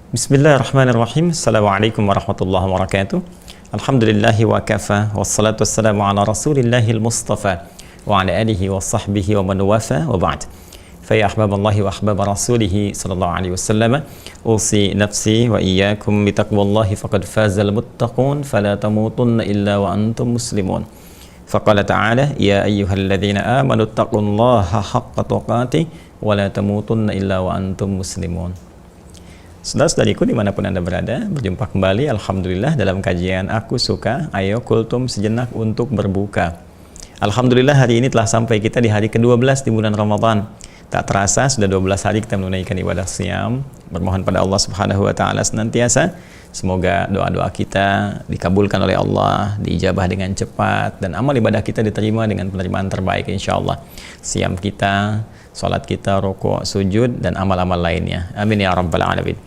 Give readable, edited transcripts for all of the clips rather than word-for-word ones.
Bismillahirrahmanirrahim. Assalamualaikum warahmatullahi wabarakatuh. Alhamdulillahi wa kafa. Wassalatu wassalamu ala rasulillahil mustafa wa ala alihi wa sahbihi wa man wafa wa ba'd. Faya ahbaballahi wa ahbab rasulihi sallallahu alaihi wasallam. Usi nafsi wa iyyakum bitaqwallahi faqad fazal muttaqun fala tamutunna illa wa antum muslimun. Faqala ta'ala ya ayyuhalladzina amanu taqullaha haqqa tuqatih wa la tamutunna illa wa antum muslimun. Saudara-saudariku dimanapun Anda berada, berjumpa kembali Alhamdulillah dalam kajian Aku Suka. Ayo kultum sejenak untuk berbuka. Alhamdulillah hari ini telah sampai kita di hari ke-12 di bulan Ramadan. Tak terasa sudah 12 hari kita menunaikan ibadah siam. Bermohon pada Allah Subhanahu wa taala senantiasa semoga doa-doa kita dikabulkan oleh Allah, diijabah dengan cepat, dan amal ibadah kita diterima dengan penerimaan terbaik insyaallah. Siam kita, salat kita, rukuk, sujud, dan amal-amal lainnya. Amin ya rabbal alamin.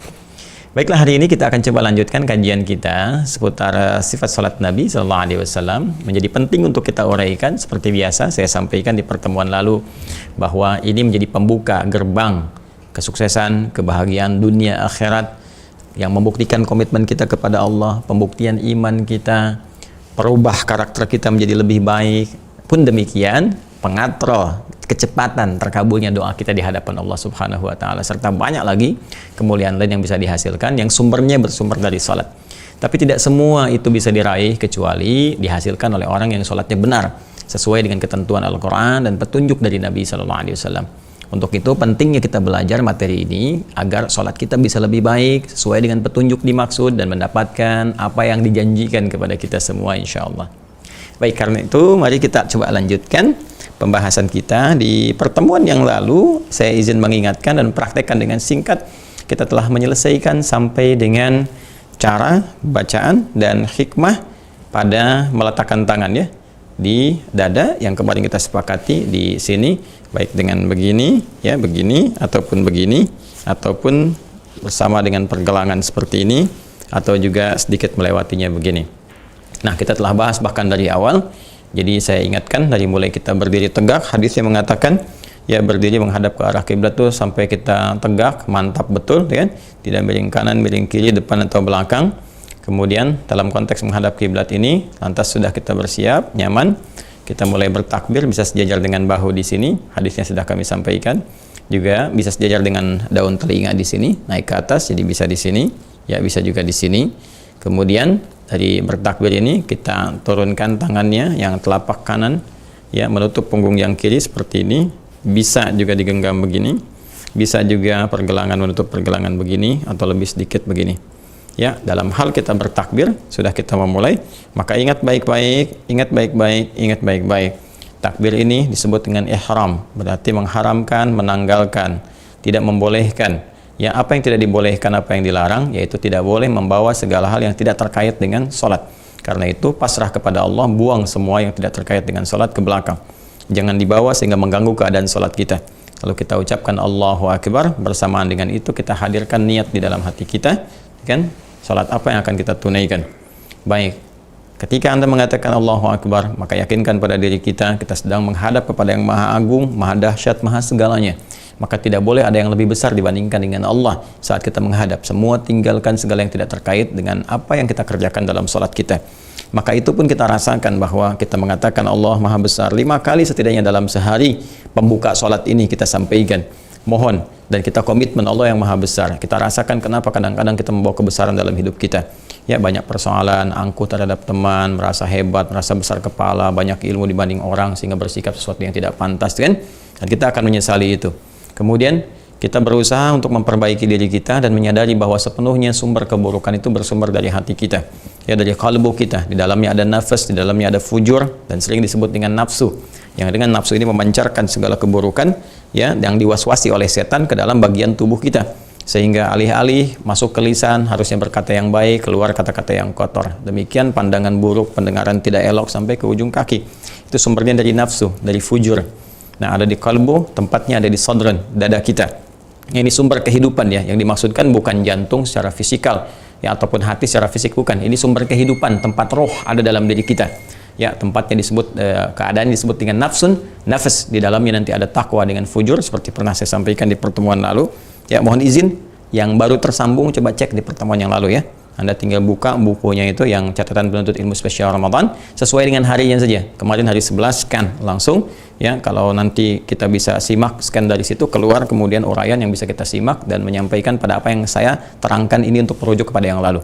Baiklah, hari ini kita akan coba lanjutkan kajian kita seputar sifat salat Nabi sallallahu alaihi wasallam. Menjadi penting untuk kita uraikan seperti biasa saya sampaikan di pertemuan lalu bahwa ini menjadi pembuka gerbang kesuksesan, kebahagiaan dunia akhirat yang membuktikan komitmen kita kepada Allah, pembuktian iman kita, perubah karakter kita menjadi lebih baik. Pun demikian, pengatrol kecepatan terkabulnya doa kita di hadapan Allah Subhanahu wa taala, serta banyak lagi kemuliaan lain yang bisa dihasilkan yang sumbernya bersumber dari salat. Tapi tidak semua itu bisa diraih kecuali dihasilkan oleh orang yang salatnya benar sesuai dengan ketentuan Al-Qur'an dan petunjuk dari Nabi sallallahu alaihi wasallam. Untuk itu pentingnya kita belajar materi ini agar salat kita bisa lebih baik sesuai dengan petunjuk dimaksud dan mendapatkan apa yang dijanjikan kepada kita semua insyaallah. Baik, karena itu mari kita coba lanjutkan pembahasan kita. Di pertemuan yang lalu saya izin mengingatkan dan praktekkan dengan singkat. Kita telah menyelesaikan sampai dengan cara bacaan dan hikmah pada meletakkan tangan ya di dada yang kemarin kita sepakati di sini, baik dengan begini ya, begini ataupun begini, ataupun bersama dengan pergelangan seperti ini, atau juga sedikit melewatinya begini. Nah, kita telah bahas bahkan dari awal. Jadi saya ingatkan dari mulai kita berdiri tegak, hadisnya mengatakan ya berdiri menghadap ke arah kiblat tuh sampai kita tegak, mantap betul ya kan? Tidak miring kanan, miring kiri, depan atau belakang. Kemudian dalam konteks menghadap kiblat ini, lantas sudah kita bersiap, nyaman, kita mulai bertakbir, bisa sejajar dengan bahu di sini, hadisnya sudah kami sampaikan. Juga bisa sejajar dengan daun telinga di sini, naik ke atas, jadi bisa di sini, ya bisa juga di sini. Kemudian dari bertakbir ini kita turunkan tangannya yang telapak kanan ya menutup punggung yang kiri seperti ini, bisa juga digenggam begini, bisa juga pergelangan menutup pergelangan begini atau lebih sedikit begini. Ya, dalam hal kita bertakbir sudah kita memulai, maka ingat baik-baik, ingat baik-baik, ingat baik-baik. Takbir ini disebut dengan ihram, berarti mengharamkan, menanggalkan, tidak membolehkan. Ya, apa yang tidak dibolehkan, apa yang dilarang, yaitu tidak boleh membawa segala hal yang tidak terkait dengan sholat. Karena itu pasrah kepada Allah, buang semua yang tidak terkait dengan sholat ke belakang. Jangan dibawa sehingga mengganggu keadaan sholat kita. Lalu kita ucapkan Allahu Akbar, bersamaan dengan itu kita hadirkan niat di dalam hati kita, kan? Sholat apa yang akan kita tunaikan. Baik, ketika Anda mengatakan Allahu Akbar, maka yakinkan pada diri kita, kita sedang menghadap kepada yang maha agung, maha dahsyat, maha segalanya. Maka tidak boleh ada yang lebih besar dibandingkan dengan Allah saat kita menghadap. Semua tinggalkan segala yang tidak terkait dengan apa yang kita kerjakan dalam sholat kita. Maka itu pun kita rasakan bahwa kita mengatakan Allah maha besar 5 kali setidaknya dalam sehari. Pembuka sholat ini kita sampaikan. Mohon, dan kita komitmen Allah yang maha besar. Kita rasakan kenapa kadang-kadang kita membawa kebesaran dalam hidup kita. Ya, banyak persoalan, angkuh terhadap teman, merasa hebat, merasa besar kepala, banyak ilmu dibanding orang sehingga bersikap sesuatu yang tidak pantas kan? Dan kita akan menyesali itu. Kemudian kita berusaha untuk memperbaiki diri kita dan menyadari bahwa sepenuhnya sumber keburukan itu bersumber dari hati kita. Ya, dari kalbu kita. Di dalamnya ada nafas, di dalamnya ada fujur, dan sering disebut dengan nafsu. Yang dengan nafsu ini memancarkan segala keburukan ya yang diwaswasi oleh setan ke dalam bagian tubuh kita. Sehingga alih-alih masuk ke lisan harusnya berkata yang baik, keluar kata-kata yang kotor. Demikian pandangan buruk, pendengaran tidak elok sampai ke ujung kaki. Itu sumbernya dari nafsu, dari fujur. Nah, ada di kalbu, tempatnya ada di sadran, dada kita. Ini sumber kehidupan ya, yang dimaksudkan bukan jantung secara fisikal ya ataupun hati secara fisik, bukan. Ini sumber kehidupan, tempat roh ada dalam diri kita. Ya, tempatnya disebut keadaan disebut dengan nafsun, nafas. Di dalamnya nanti ada takwa dengan fujur seperti pernah saya sampaikan di pertemuan lalu. Ya, mohon izin Yang baru tersambung coba cek di pertemuan yang lalu ya. Anda tinggal buka bukunya itu yang catatan penuntut ilmu spesial Ramadan sesuai dengan harinya saja. Kemarin hari 11 scan langsung ya. Kalau nanti kita bisa simak scan dari situ keluar kemudian uraian yang bisa kita simak dan menyampaikan pada apa yang saya terangkan ini untuk merujuk kepada yang lalu.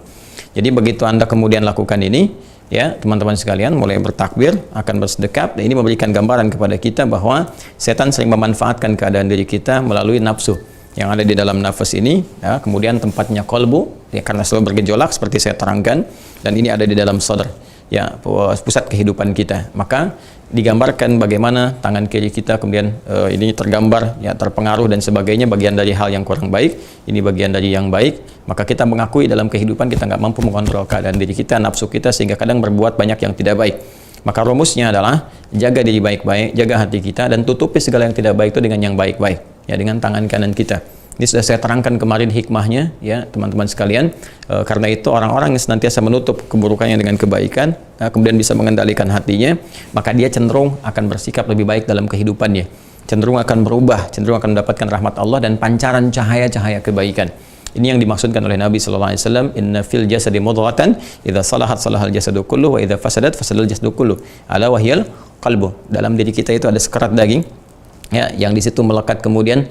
Jadi begitu Anda kemudian lakukan ini ya, teman-teman sekalian mulai bertakbir, akan bersedekap, dan ini memberikan gambaran kepada kita bahwa setan sering memanfaatkan keadaan diri kita melalui nafsu yang ada di dalam nafas ini ya, kemudian tempatnya kolbu ya, karena selalu bergejolak seperti saya terangkan, dan ini ada di dalam sadar ya, pusat kehidupan kita. Maka digambarkan bagaimana tangan kiri kita kemudian ini tergambar ya, terpengaruh dan sebagainya, bagian dari hal yang kurang baik, ini bagian dari yang baik. Maka kita mengakui dalam kehidupan kita nggak mampu mengontrol keadaan diri kita, nafsu kita, sehingga kadang berbuat banyak yang tidak baik. Maka rumusnya adalah jaga diri baik-baik, jaga hati kita, dan tutupi segala yang tidak baik itu dengan yang baik-baik ya, dengan tangan kanan kita. Ini sudah saya terangkan kemarin hikmahnya ya teman-teman sekalian. Karena itu orang-orang yang senantiasa menutup keburukannya dengan kebaikan, kemudian bisa mengendalikan hatinya, maka dia cenderung akan bersikap lebih baik dalam kehidupannya, cenderung akan berubah, cenderung akan mendapatkan rahmat Allah dan pancaran cahaya-cahaya kebaikan. Ini yang dimaksudkan oleh Nabi sallallahu alaihi wasallam, inna fil jasadi mudghatan idza salahat salahal jasadu kullu wa idza fasadat fasadal jasadu kullu ala wahyal qalbu. Dalam diri kita itu ada sekerat daging ya, yang di situ melekat kemudian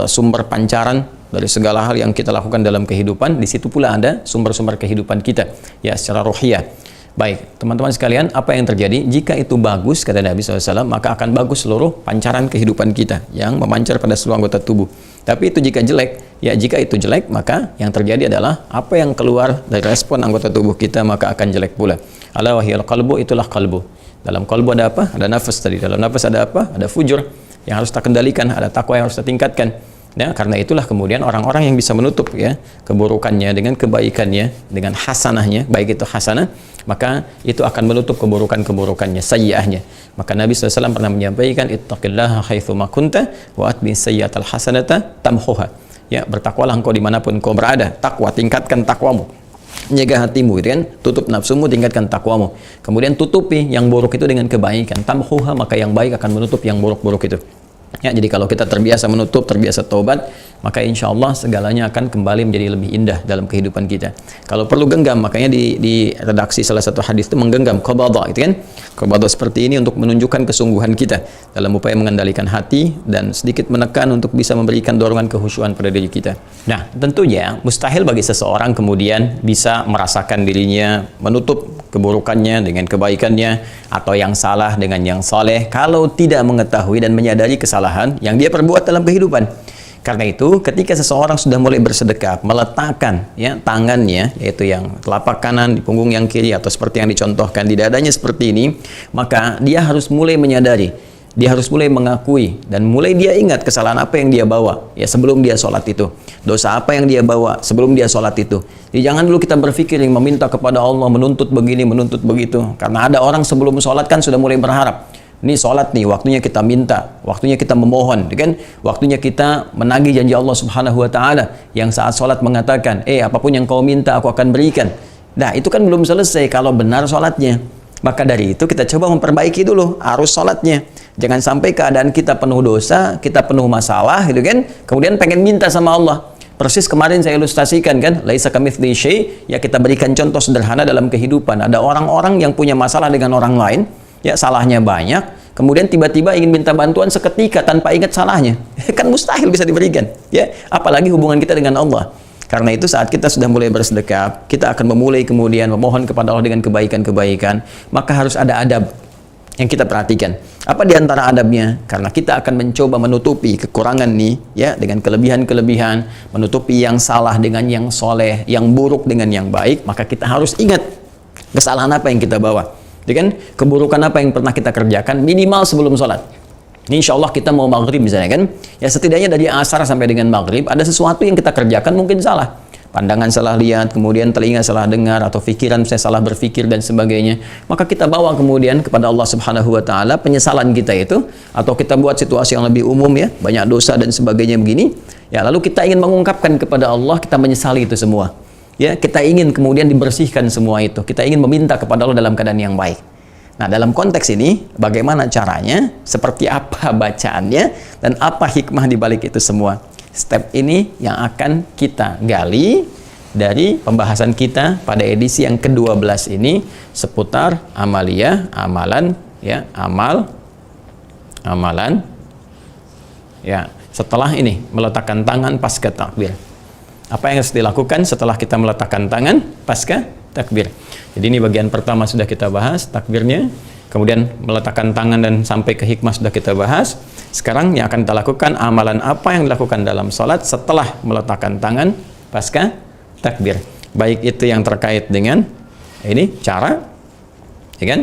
sumber pancaran dari segala hal yang kita lakukan dalam kehidupan. Di situ pula ada sumber-sumber kehidupan kita ya, secara ruhiyah. Baik, teman-teman sekalian, apa yang terjadi? Jika itu bagus, kata Nabi SAW, maka akan bagus seluruh pancaran kehidupan kita yang memancar pada seluruh anggota tubuh. Tapi itu jika jelek, ya jika itu jelek, maka yang terjadi adalah apa yang keluar dari respon anggota tubuh kita, maka akan jelek pula. Ala wahyal qalbu, itulah qalbu. Dalam qalbu ada apa? Ada nafas tadi. Dalam nafas ada apa? Ada fujur yang harus kita kendalikan, ada takwa yang harus kita tingkatkan. Ya, karena itulah kemudian orang-orang yang bisa menutup ya keburukannya dengan kebaikannya, dengan hasanahnya, baik itu hasanah, maka itu akan menutup keburukan-keburukannya, sayyi'ahnya. Maka Nabi SAW pernah menyampaikan, ittaqillaha haitsu ma kunta wa atbi sayyi'atal hasanata tamhuha. Ya, bertakwalah engkau dimanapun kau berada. Takwa, tingkatkan takwamu, jaga hatimu gitu kan, tutup nafsumu, tingkatkan takwamu, kemudian tutupi yang buruk itu dengan kebaikan, tamhuha, maka yang baik akan menutup yang buruk-buruk itu. Ya, jadi kalau kita terbiasa menutup, terbiasa taubat, maka insya Allah segalanya akan kembali menjadi lebih indah dalam kehidupan kita. Kalau perlu genggam, makanya di redaksi salah satu hadis itu menggenggam qabada, itu kan, qabada seperti ini untuk menunjukkan kesungguhan kita dalam upaya mengendalikan hati dan sedikit menekan untuk bisa memberikan dorongan kehusyuan pada diri kita. Nah, tentunya mustahil bagi seseorang kemudian bisa merasakan dirinya menutup keburukannya dengan kebaikannya, atau yang salah dengan yang saleh, kalau tidak mengetahui dan menyadari kesalahan yang dia perbuat dalam kehidupan. Karena itu ketika seseorang sudah mulai bersedekah, meletakkan ya tangannya, yaitu yang telapak kanan di punggung yang kiri, atau seperti yang dicontohkan di dadanya seperti ini, maka dia harus mulai menyadari, dia harus mulai mengakui, dan mulai dia ingat kesalahan apa yang dia bawa ya sebelum dia sholat itu, dosa apa yang dia bawa sebelum dia sholat itu. Jadi jangan dulu kita berpikir yang meminta kepada Allah, menuntut begini, menuntut begitu. Karena ada orang sebelum sholat kan sudah mulai berharap, ini sholat nih, waktunya kita minta, waktunya kita memohon, kan? Waktunya kita menagih janji Allah Subhanahu wa Ta'ala yang saat sholat mengatakan, apapun yang kau minta aku akan berikan. Nah, itu kan belum selesai kalau benar sholatnya. Maka dari itu kita coba memperbaiki dulu arus sholatnya. Jangan sampai keadaan kita penuh dosa, kita penuh masalah, gitu kan? Kemudian pengen minta sama Allah. Persis kemarin saya ilustrasikan kan, laisa kamitslihi syai', ya kita berikan contoh sederhana dalam kehidupan. Ada orang-orang yang punya masalah dengan orang lain, ya salahnya banyak, kemudian tiba-tiba ingin minta bantuan seketika tanpa ingat salahnya. Kan mustahil bisa diberikan, ya. Apalagi hubungan kita dengan Allah. Karena itu saat kita sudah mulai bersedekah, kita akan memulai kemudian memohon kepada Allah dengan kebaikan-kebaikan, maka harus ada adab yang kita perhatikan. Apa di antara adabnya? Karena kita akan mencoba menutupi kekurangan nih ya dengan kelebihan-kelebihan, menutupi yang salah dengan yang soleh, yang buruk dengan yang baik, maka kita harus ingat kesalahan apa yang kita bawa, ya kan? Keburukan apa yang pernah kita kerjakan minimal sebelum sholat. Ini insya Allah kita mau maghrib misalnya kan, ya setidaknya dari asar sampai dengan maghrib ada sesuatu yang kita kerjakan mungkin salah. Pandangan salah lihat, kemudian telinga salah dengar, atau pikiran saya salah berpikir dan sebagainya. Maka kita bawa kemudian kepada Allah Subhanahu wa Ta'ala penyesalan kita itu, atau kita buat situasi yang lebih umum ya, banyak dosa dan sebagainya begini. Ya, lalu kita ingin mengungkapkan kepada Allah, kita menyesali itu semua. Ya, kita ingin kemudian dibersihkan semua itu. Kita ingin meminta kepada Allah dalam keadaan yang baik. Nah, dalam konteks ini bagaimana caranya, seperti apa bacaannya, dan apa hikmah di balik itu semua. Step ini yang akan kita gali dari pembahasan kita pada edisi yang ke-12 ini seputar amaliyah, amalan, ya, amalan, ya, setelah ini meletakkan tangan pasca takbir. Apa yang harus dilakukan setelah kita meletakkan tangan pasca takbir? Jadi ini bagian pertama sudah kita bahas, takbirnya. Kemudian meletakkan tangan dan sampai ke hikmah sudah kita bahas. Sekarang yang akan kita lakukan, amalan apa yang dilakukan dalam sholat setelah meletakkan tangan pasca takbir. Baik itu yang terkait dengan ini cara, ya kan?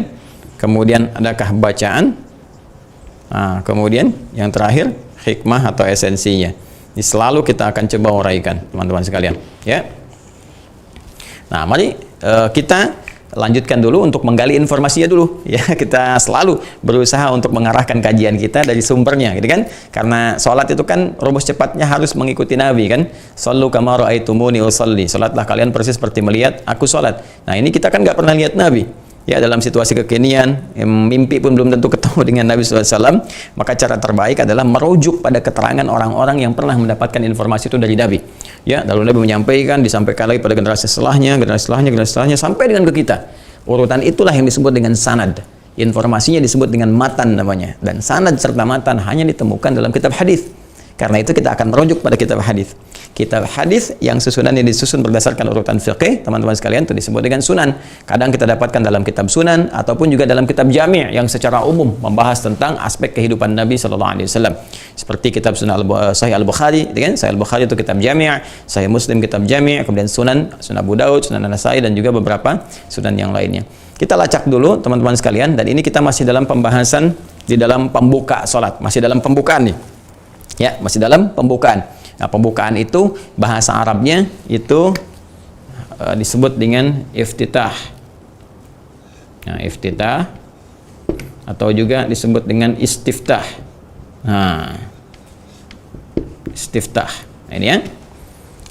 Kemudian adakah bacaan? Nah, kemudian yang terakhir hikmah atau esensinya. Ini selalu kita akan coba uraikan, teman-teman sekalian, ya. Nah, mari kita lanjutkan dulu untuk menggali informasinya dulu, ya. Kita selalu berusaha untuk mengarahkan kajian kita dari sumbernya, gitu kan? Karena sholat itu kan rumus cepatnya harus mengikuti Nabi, kan? Shallu kama ra'aitumuni usolli. Sholatlah kalian persis seperti melihat aku sholat. Nah, ini kita kan nggak pernah lihat Nabi, ya, dalam situasi kekinian, mimpi pun belum tentu ketemu dengan Nabi SAW. Maka cara terbaik adalah merujuk pada keterangan orang-orang yang pernah mendapatkan informasi itu dari Nabi. Ya, lalu Nabi menyampaikan, disampaikan lagi pada generasi setelahnya, sampai dengan ke kita. Urutan itulah yang disebut dengan sanad. Informasinya disebut dengan matan namanya. Dan sanad serta matan hanya ditemukan dalam kitab hadis. Karena itu kita akan merujuk pada kitab hadis. Kitab hadis yang susunannya disusun berdasarkan urutan fiqih, teman-teman sekalian, itu disebut dengan sunan. Kadang kita dapatkan dalam kitab sunan ataupun juga dalam kitab jami' yang secara umum membahas tentang aspek kehidupan Nabi sallallahu alaihi wasallam. Seperti kitab Sunan Sahih Al-Bukhari, kan? Sahih Al-Bukhari itu kitab jami', Sahih Muslim kitab jami', kemudian Sunan Abu Daud, Sunan An-Nasai dan juga beberapa sunan yang lainnya. Kita lacak dulu teman-teman sekalian, dan ini kita masih dalam pembahasan di dalam pembuka salat, masih dalam pembukaan nih. Ya, masih dalam pembukaan. Nah, pembukaan itu bahasa Arabnya itu disebut dengan iftitah. Nah, iftitah atau juga disebut dengan istiftah. Nah, istiftah. Nah, ini ya.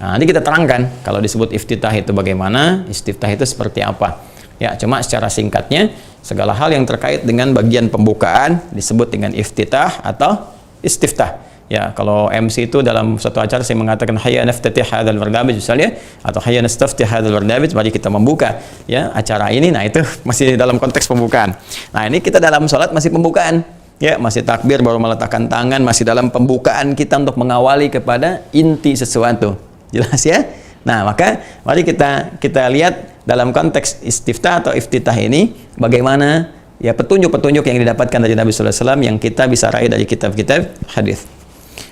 Nah, nanti kita terangkan kalau disebut iftitah itu bagaimana, istiftah itu seperti apa. Ya, cuma secara singkatnya segala hal yang terkait dengan bagian pembukaan disebut dengan iftitah atau istiftah. Ya, kalau MC itu dalam satu acara saya mengatakan hayya naftatih hadzal barnamij misalnya, atau hayya nastaftih hadzal barnamij, mari kita membuka ya acara ini. Nah, itu masih dalam konteks pembukaan. Nah, ini kita dalam sholat masih pembukaan. Ya, masih takbir baru meletakkan tangan, masih dalam pembukaan kita untuk mengawali kepada inti sesuatu. Jelas ya? Nah, maka mari kita lihat dalam konteks istiftah atau iftitah ini bagaimana ya petunjuk-petunjuk yang didapatkan dari Nabi sallallahu alaihi wasallam yang kita bisa raih dari kitab-kitab hadis.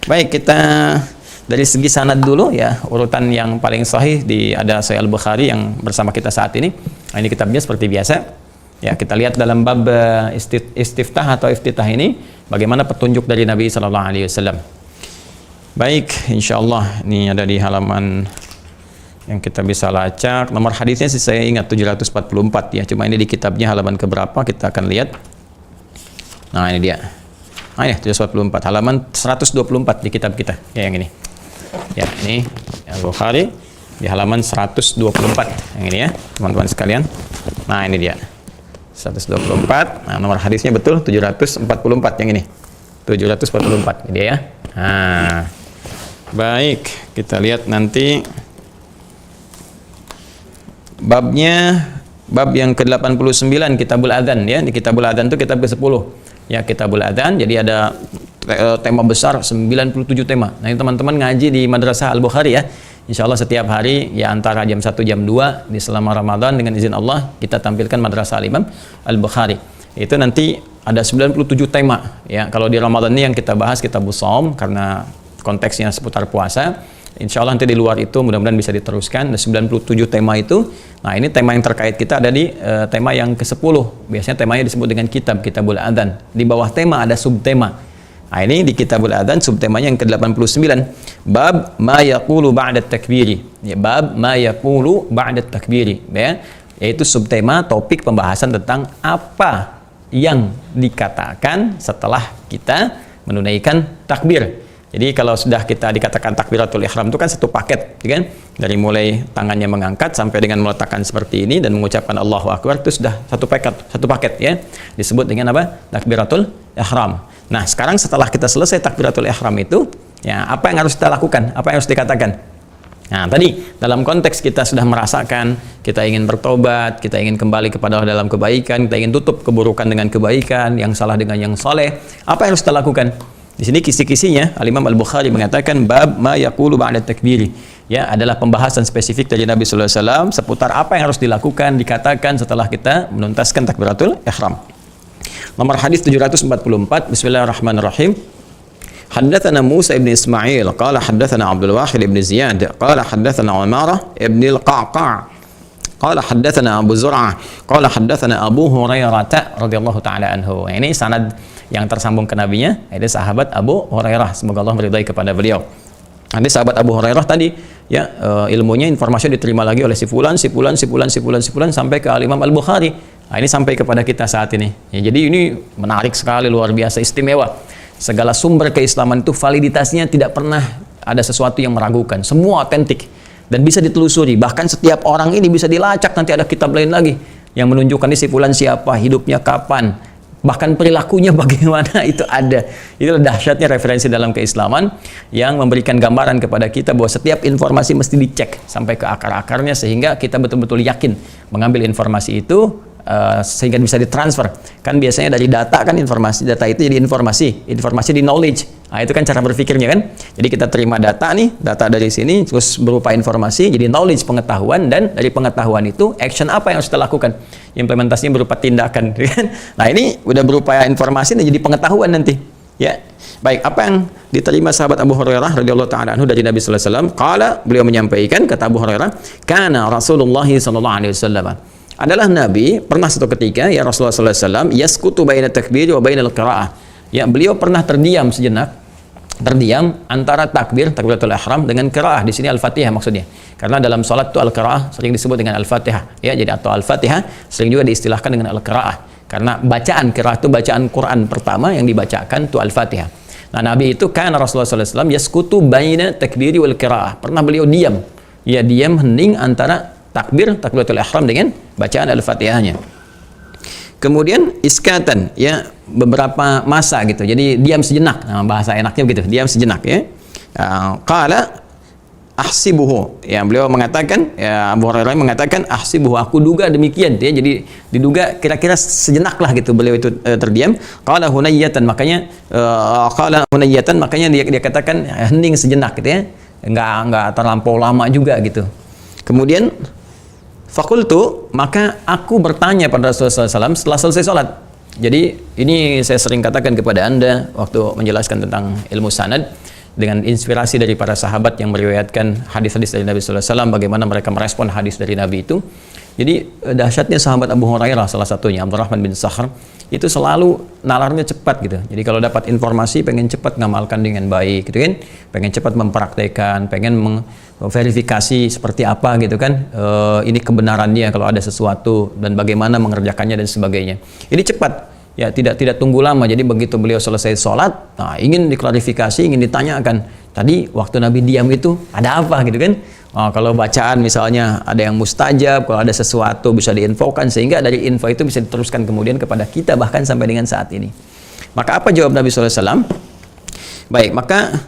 Baik, kita dari segi sanad dulu ya, urutan yang paling sahih ada Sahih Al-Bukhari yang bersama kita saat ini. Nah, ini kitabnya seperti biasa. Ya, kita lihat dalam bab istiftah atau iftitah ini bagaimana petunjuk dari Nabi sallallahu alaihi wasallam. Baik, insyaallah ini ada di halaman yang kita bisa lacak. Nomor hadisnya sih saya ingat 744 ya. Cuma ini di kitabnya halaman keberapa kita akan lihat. Nah, ini dia. Nah, ini 744 halaman 124 di kitab kita ya, yang ini. Ya, ini Al-Bukhari di halaman 124 yang ini ya, teman-teman sekalian. Nah, ini dia. 124. Nah, nomor hadisnya betul 744 yang ini. 744 ini dia ya. Nah, baik, kita lihat nanti babnya, bab yang ke-89 Kitabul Adzan ya. Di Kitabul Adzan itu kitab ke-10. Ya, Kitabul Adzan. Jadi ada tema besar 97 tema. Nah, ini teman-teman ngaji di Madrasah Al-Bukhari ya. Insya Allah setiap hari ya antara jam 1 jam 2 di selama Ramadan dengan izin Allah kita tampilkan Madrasah Al-Imam Al-Bukhari. Itu nanti ada 97 tema ya. Kalau di Ramadan ini yang kita bahas Kitabus Shaum karena konteksnya seputar puasa. Insya Allah nanti di luar itu mudah-mudahan bisa diteruskan. Ada 97 tema itu. Nah, ini tema yang terkait kita ada di tema yang ke-10. Biasanya temanya disebut dengan Kitabul Adzan. Di bawah tema ada subtema. Nah, ini di Kitabul Adzan subtemanya yang ke-89. Bab ma yaqulu ba'da takbiri. Ya, bab ma yaqulu ba'da takbiri. Ya, yaitu subtema topik pembahasan tentang apa yang dikatakan setelah kita menunaikan takbir. Jadi kalau sudah kita dikatakan takbiratul ihram itu kan satu paket, ya kan? Dari mulai tangannya mengangkat sampai dengan meletakkan seperti ini dan mengucapkan Allahu Akbar itu sudah satu paket ya. Disebut dengan apa? Takbiratul ihram. Nah, sekarang setelah kita selesai takbiratul ihram itu, Ya, apa yang harus kita lakukan? Apa yang harus dikatakan? Nah, tadi dalam konteks kita sudah merasakan, kita ingin bertobat, kita ingin kembali kepada Allah dalam kebaikan, kita ingin tutup keburukan dengan kebaikan, yang salah dengan yang soleh. Apa yang harus kita lakukan? Di sini kisi-kisinya Al-Imam Al-Bukhari mengatakan bab ma yaqulu ba'da takbiri. Ya, adalah pembahasan spesifik dari Nabi sallallahu alaihi wasallam seputar apa yang harus dilakukan, dikatakan setelah kita menuntaskan takbiratul ihram. Nomor hadis 744, Bismillahirrahmanirrahim. Haddatsana Musa ibn Ismail qala haddatsana Abdul Wahid ibn Ziyad qala haddatsana Umarah ibn al-Qa'qa' qala haddatsana Abu Zur'ah qala haddatsana Abu Hurairah radhiyallahu taala anhu. Ini sanad yang tersambung ke nabinya, ini sahabat Abu Hurairah, semoga Allah meridai kepada beliau. Ini sahabat Abu Hurairah tadi ya, ilmunya, informasi diterima lagi oleh si fulan sampai ke Imam Al-Bukhari. Nah, ini sampai kepada kita saat ini. Ya, jadi ini menarik sekali, luar biasa istimewa. Segala sumber keislaman itu validitasnya tidak pernah ada sesuatu yang meragukan. Semua otentik dan bisa ditelusuri. Bahkan setiap orang ini bisa dilacak, nanti ada kitab lain lagi yang menunjukkan ini si fulan siapa, hidupnya kapan, bahkan perilakunya bagaimana, itu ada. Itu dahsyatnya referensi dalam keislaman yang memberikan gambaran kepada kita bahwa setiap informasi mesti dicek sampai ke akar-akarnya sehingga kita betul-betul yakin mengambil informasi itu, sehingga bisa ditransfer. Kan biasanya dari data kan informasi, data itu jadi informasi di knowledge. Nah, itu kan cara berpikirnya kan. Jadi kita terima data nih, data dari sini terus berupa informasi jadi knowledge, pengetahuan, dan dari pengetahuan itu action apa yang harus kita lakukan. Implementasinya berupa tindakan, kan? Nah, ini udah berupa informasi dan jadi pengetahuan nanti. Ya. Baik, apa yang diterima sahabat Abu Hurairah radhiyallahu taala anhu dari Nabi sallallahu alaihi wasallam? Qala, beliau menyampaikan, kata Abu Hurairah, kana Rasulullah sallallahu alaihi wasallam, adalah Nabi pernah suatu ketika ya Rasulullah sallallahu alaihi wasallam yaskutu baina takbir wa bainal qiraah. Ya, beliau pernah terdiam sejenak, terdiam antara takbiratul ihram dengan qiraah. Di sini Al-Fatihah maksudnya. Karena dalam salat itu al-qiraah sering disebut dengan Al-Fatihah. Ya, jadi atau Al-Fatihah sering juga diistilahkan dengan al-qiraah. Karena bacaan qiraah itu bacaan Quran pertama yang dibacakan itu Al-Fatihah. Nah, Nabi itu kan Rasulullah sallallahu alaihi wasallam yaskutu baina takbiri wal qiraah. Pernah beliau diam. Ya, diam hening antara takbiratul ihram dengan bacaan Al-Fatihahnya. Kemudian iskatan, ya, beberapa masa gitu. Jadi diam sejenak. Nah, bahasa enaknya begitu, diam sejenak ya. Qala ahsibuhu. Ya, beliau mengatakan, ya, Abu Hurairah mengatakan ahsibuhu, aku duga demikian ya. Jadi diduga kira-kira sejenak lah gitu beliau itu terdiam. Qala hunayyatan, makanya dia katakan hening sejenak gitu ya. Enggak terlampau lama juga gitu. Kemudian fakultu, maka aku bertanya pada Rasulullah SAW setelah selesai sholat. Jadi ini saya sering katakan kepada Anda waktu menjelaskan tentang ilmu sanad, dengan inspirasi dari para sahabat yang meriwayatkan hadis-hadis dari Nabi sallallahu alaihi wasallam, bagaimana mereka merespon hadis dari Nabi itu. Jadi dahsyatnya sahabat Abu Hurairah salah satunya Abdurrahman bin Sakhr itu selalu nalarnya cepat gitu. Jadi kalau dapat informasi pengen cepat ngamalkan dengan baik gitu kan, pengen cepat mempraktekkan, pengen verifikasi seperti apa gitu kan, ini kebenarannya kalau ada sesuatu dan bagaimana mengerjakannya dan sebagainya. Ini cepat. Ya, tidak tunggu lama. Jadi begitu beliau selesai sholat, nah, ingin diklarifikasi, ingin ditanyakan, tadi waktu Nabi diam itu ada apa gitu kan. Kalau bacaan misalnya ada yang mustajab, kalau ada sesuatu bisa diinfokan, sehingga dari info itu bisa diteruskan kemudian kepada kita bahkan sampai dengan saat ini. Maka apa jawab Nabi SAW? Baik, maka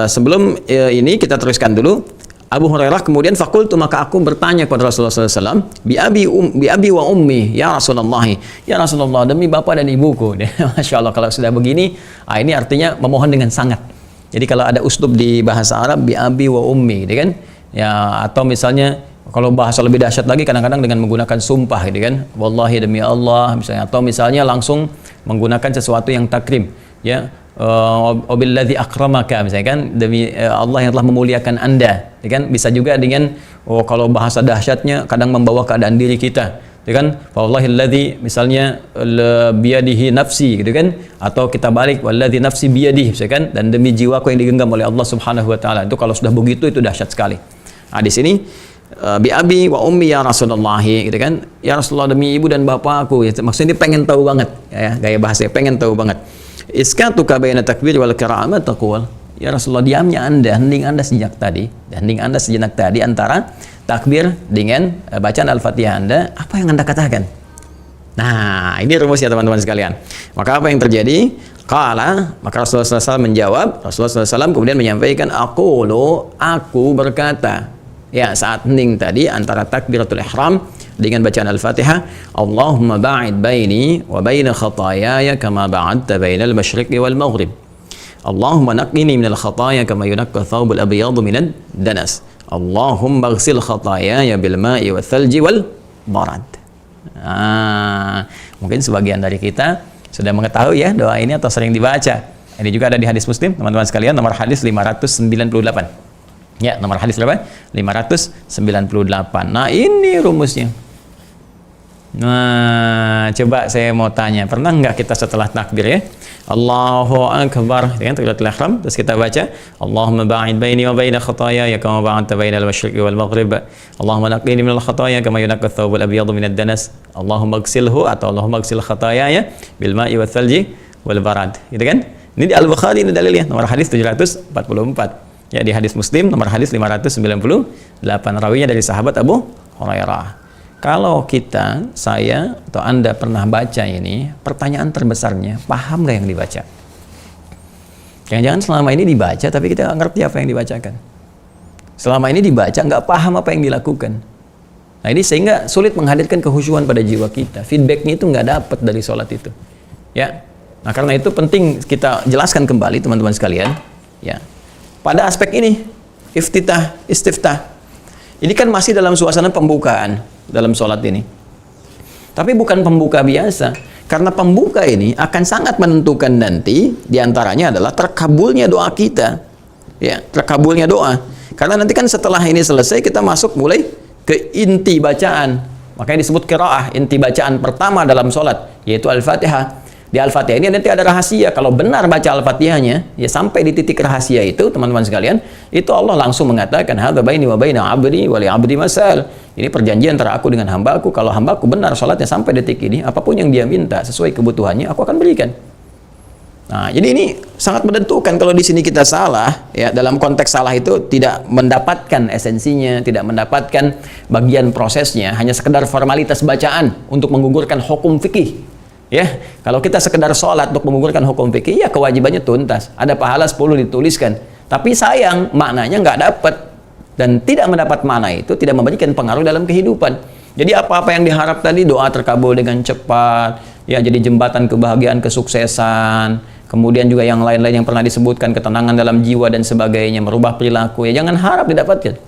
sebelum ini kita teruskan dulu. Abu Hurairah kemudian fakultu, maka aku bertanya kepada Rasulullah SAW, bi abi wa ummi ya Rasulullah, ya Rasulullah, demi bapak dan ibuku. Masya Allah, kalau sudah begini, ini artinya memohon dengan sangat. Jadi kalau ada uslub di bahasa Arab, bi abi wa ummi, gitu kan? Ya, atau misalnya kalau bahasa lebih dahsyat lagi kadang-kadang dengan menggunakan sumpah, gitu kan? Wallahi, demi Allah, misalnya, atau misalnya langsung menggunakan sesuatu yang takrim, ya. Wabilladzi akramaka, misalnya kan, demi Allah yang telah memuliakan Anda, ya kan? Bisa juga dengan kalau bahasa dahsyatnya kadang membawa keadaan diri kita, ya kan? Wallahilladzi, misalnya biyadihi nafsi, gitu kan? Atau kita balik walladzi nafsi biyadihi, misalnya kan, dan demi jiwaku yang digenggam oleh Allah Subhanahu wa taala. Itu kalau sudah begitu itu dahsyat sekali. Nah, di sini bi abi wa ummi ya Rasulullah, gitu kan? Ya Rasulullah, demi ibu dan bapakku. Ya, maksudnya dia pengen tahu banget, ya, gaya bahasanya pengen tahu banget. Iskatuka baina takbir wal qira'ah taqul, ya Rasulullah, diamnya Anda, hening Anda sejak tadi, hening Anda sejenak tadi antara takbir dengan bacaan Al-Fatihah Anda, apa yang Anda katakan? Nah, ini rumusnya teman-teman sekalian. Maka apa yang terjadi? Maka Rasulullah SAW menjawab, Rasulullah SAW kemudian menyampaikan, aku berkata, ya saat hening tadi antara takbiratul ihram dengan bacaan Al-Fatihah, Allahumma ba'id baini wa baina khataayaya kama ba'adta bainal masyriqi wal maghrib. Allahumma naqqini minal khataaya kama yunaqqa thawbul abyadu minad danas. Allahumma ighsil khataayaya bil ma'i wal thalji wal barad. Mungkin sebagian dari kita sudah mengetahui ya doa ini atau sering dibaca. Ini juga ada di hadis Muslim, teman-teman sekalian, nomor hadis 598. Ya, nomor hadis berapa? 598. Nah, ini rumusnya. Nah, coba saya mau tanya, pernah nggak kita setelah takbir ya? Allahu Akbar, dengan takbiratul ihram, terus kita baca, Allahumma ba'id baini wa baina khataayaya kama ba'adta bainal masyriqi wal maghrib. Allahumma naqqini minal khataaya kama yunaqqa thawbul abyadu minad danas. Allahumma ighsilhu atau Allahumma ighsil khataayaya bil ma'i wal thalji wal barad. Gitu kan? Ini di Al-Bukhari ini dalilnya, nomor hadis 744. Ya, di hadis Muslim nomor hadis 598, rawinya dari sahabat Abu Hurairah. Kalau kita, saya atau Anda pernah baca ini, pertanyaan terbesarnya, paham nggak yang dibaca? Jangan-jangan selama ini dibaca tapi kita nggak ngerti apa yang dibacakan. Selama ini dibaca nggak paham apa yang dilakukan. Nah, ini sehingga sulit menghadirkan kehusyuan pada jiwa kita. Feedbacknya itu nggak dapat dari sholat itu. Ya. Nah, karena itu penting kita jelaskan kembali teman-teman sekalian. Ya. Pada aspek ini, istiftah. Ini kan masih dalam suasana pembukaan dalam sholat ini. Tapi bukan pembuka biasa. Karena pembuka ini akan sangat menentukan nanti, diantaranya adalah terkabulnya doa kita. Ya, terkabulnya doa. Karena nanti kan setelah ini selesai, kita masuk mulai ke inti bacaan. Makanya disebut qiraah, inti bacaan pertama dalam sholat, yaitu Al-Fatihah. Di Al-Fatihah ini nanti ada rahasia. Kalau benar baca Al-Fatihahnya, ya sampai di titik rahasia itu, teman-teman sekalian, itu Allah langsung mengatakan, hadza baini wa baina 'abdi wa li 'abdi masal. Ini perjanjian antara aku dengan hambaku. Kalau hambaku benar salatnya sampai detik ini, apapun yang dia minta sesuai kebutuhannya, aku akan berikan. Nah, jadi ini sangat menentukan. Kalau di sini kita salah, ya dalam konteks salah itu tidak mendapatkan esensinya, tidak mendapatkan bagian prosesnya, hanya sekedar formalitas bacaan untuk menggugurkan hukum fikih. Ya, kalau kita sekedar sholat untuk menggugurkan hukum fikih, ya kewajibannya tuntas. Ada pahala 10 dituliskan. Tapi sayang, maknanya nggak dapat. Dan tidak mendapat makna itu tidak memberikan pengaruh dalam kehidupan. Jadi apa-apa yang diharap tadi, doa terkabul dengan cepat, ya jadi jembatan kebahagiaan, kesuksesan, kemudian juga yang lain-lain yang pernah disebutkan, ketenangan dalam jiwa dan sebagainya, merubah perilaku, ya jangan harap didapatkan.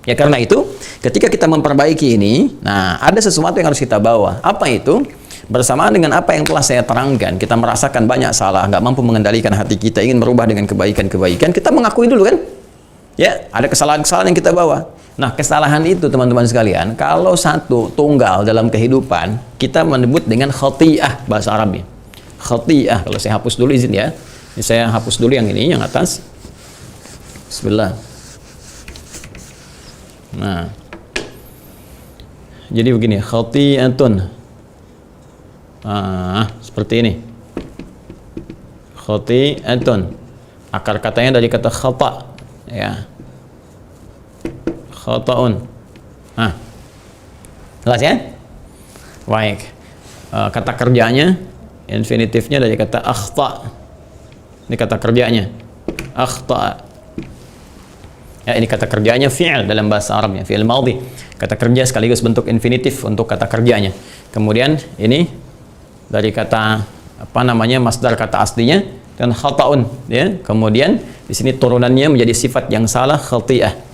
Ya karena itu, ketika kita memperbaiki ini, nah ada sesuatu yang harus kita bawa. Apa itu? Bersamaan dengan apa yang telah saya terangkan, kita merasakan banyak salah, nggak mampu mengendalikan hati kita, ingin merubah dengan kebaikan-kebaikan, kita mengakui dulu kan? Ya, ada kesalahan-kesalahan yang kita bawa. Nah, kesalahan itu teman-teman sekalian, kalau satu tunggal dalam kehidupan, kita menyebut dengan khati'ah bahasa Arabnya. Khati'ah, kalau saya hapus dulu izin ya. Ini saya hapus dulu yang ini, yang atas. Bismillah. Nah. Jadi begini, khati'atun. Seperti ini. Khati'atun. Akar katanya dari kata khata', ya. Khata'un. Jelas ya? Baik. Kata kerjanya, infinitifnya dari kata akhta'. Ini kata kerjanya. Akhta'. Ya, ini kata kerjanya fi'il dalam bahasa Arabnya, fi'il madhi. Kata kerja sekaligus bentuk infinitif untuk kata kerjanya. Kemudian ini dari kata apa namanya masdar kata aslinya dan khata'un, ya. Kemudian di sini turunannya menjadi sifat yang salah, khati'ah.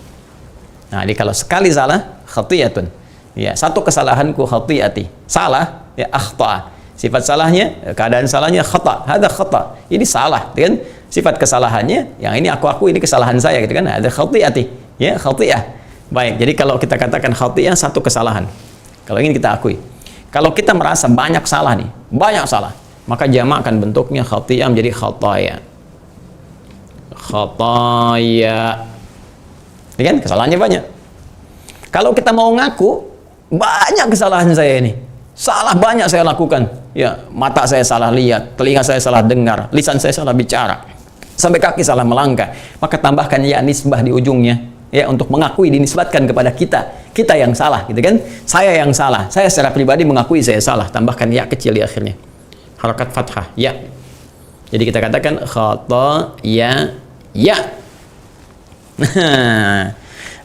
Nah, jadi kalau sekali salah, khati'atun. Ya, satu kesalahanku khati'ati. Salah, ya akhta'. Sifat salahnya, keadaan salahnya khata'. Hadza khata'. Ini salah, kan? Sifat kesalahannya, yang ini aku ini kesalahan saya gitu kan. Ada khati'ati, ya, khati'ah. Baik, jadi kalau kita katakan khati'ah satu kesalahan. Kalau ingin kita akui. Kalau kita merasa banyak salah nih, banyak salah, maka jamakkan bentuknya khati'ah menjadi khataya. Khataya. Ini kan kesalahannya banyak. Kalau kita mau ngaku banyak kesalahan saya ini, salah banyak saya lakukan. Ya, mata saya salah lihat, telinga saya salah dengar, lisan saya salah bicara, sampai kaki salah melangkah. Maka tambahkan ya nisbah di ujungnya, ya untuk mengakui dinisbatkan kepada kita yang salah, gitu kan? Saya yang salah. Saya secara pribadi mengakui saya salah. Tambahkan ya kecil di akhirnya. Harakat fathah, ya. Jadi kita katakan khataya ya.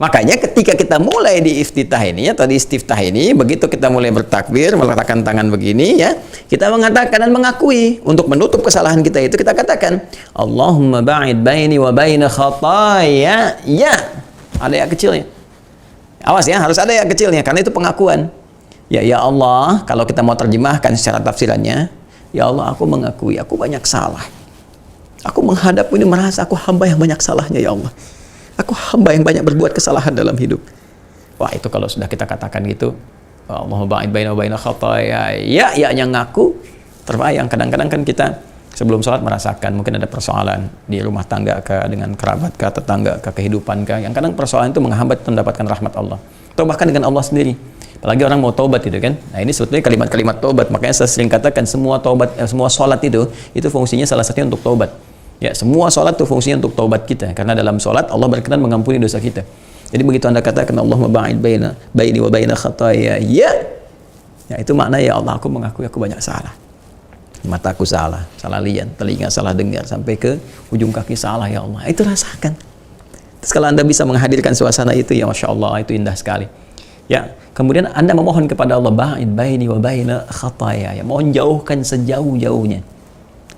Makanya ketika kita mulai di iftitah ini atau di istiftah ini, begitu kita mulai bertakbir, meletakkan tangan begini ya, kita mengatakan dan mengakui untuk menutup kesalahan kita itu kita katakan Allahumma ba'id baini wa baina khataya ya. Ada ya kecilnya. Awas ya, harus ada ya kecilnya karena itu pengakuan. Ya Allah, kalau kita mau terjemahkan secara tafsirannya, ya Allah, aku mengakui aku banyak salah. Aku menghadap ini merasa aku hamba yang banyak salahnya ya Allah. Aku hamba yang banyak berbuat kesalahan dalam hidup. Wah, itu kalau sudah kita katakan gitu, Allahumma ba'id baina wa baina khataya ya, yang ngaku terbayang. Kadang-kadang kan kita sebelum sholat merasakan mungkin ada persoalan di rumah tangga kah, dengan kerabat kah, tetangga kah, kehidupan kah, yang kadang persoalan itu menghambat mendapatkan rahmat Allah atau bahkan dengan Allah sendiri. Apalagi orang mau taubat itu kan. Nah, ini sebetulnya kalimat-kalimat taubat. Makanya saya sering katakan semua taubat, semua sholat itu fungsinya salah satunya untuk taubat. Ya, semua sholat itu fungsinya untuk taubat kita. Karena dalam sholat Allah berkenan mengampuni dosa kita. Jadi begitu Anda katakan Allahumma ba'id baini wa baina khataya ya, itu makna ya Allah, aku mengakui aku banyak salah. Mataku salah lihat, telinga salah dengar, sampai ke ujung kaki salah ya Allah. Itu rasakan. Terus kalau Anda bisa menghadirkan suasana itu, ya Masya Allah, itu indah sekali. Ya, kemudian Anda memohon kepada Allah ba'id baini wa baina khataya ya, mohon jauhkan sejauh-jauhnya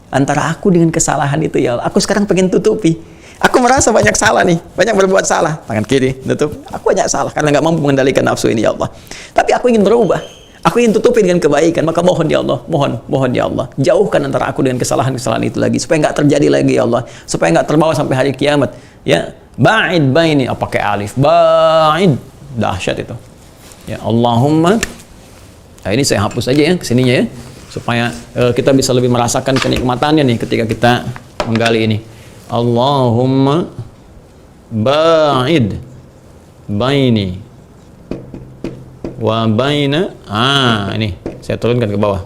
antara aku dengan kesalahan itu ya Allah. Aku sekarang pengen tutupi. Aku merasa banyak salah nih, banyak berbuat salah. Tangan kiri tutup. Aku banyak salah karena nggak mampu mengendalikan nafsu ini ya Allah. Tapi aku ingin berubah. Aku ingin tutupi dengan kebaikan. Maka mohon ya Allah, mohon ya Allah, jauhkan antara aku dengan kesalahan-kesalahan itu lagi supaya nggak terjadi lagi ya Allah, supaya nggak terbawa sampai hari kiamat. Ya, ba'id baini, pakai alif, ba'id, dahsyat itu. Ya Allahumma. Nah, ini saya hapus aja ya kesininya ya, supaya kita bisa lebih merasakan kenikmatannya nih ketika kita menggali ini. Allahumma ba'id baini wa baina, ini saya turunkan ke bawah.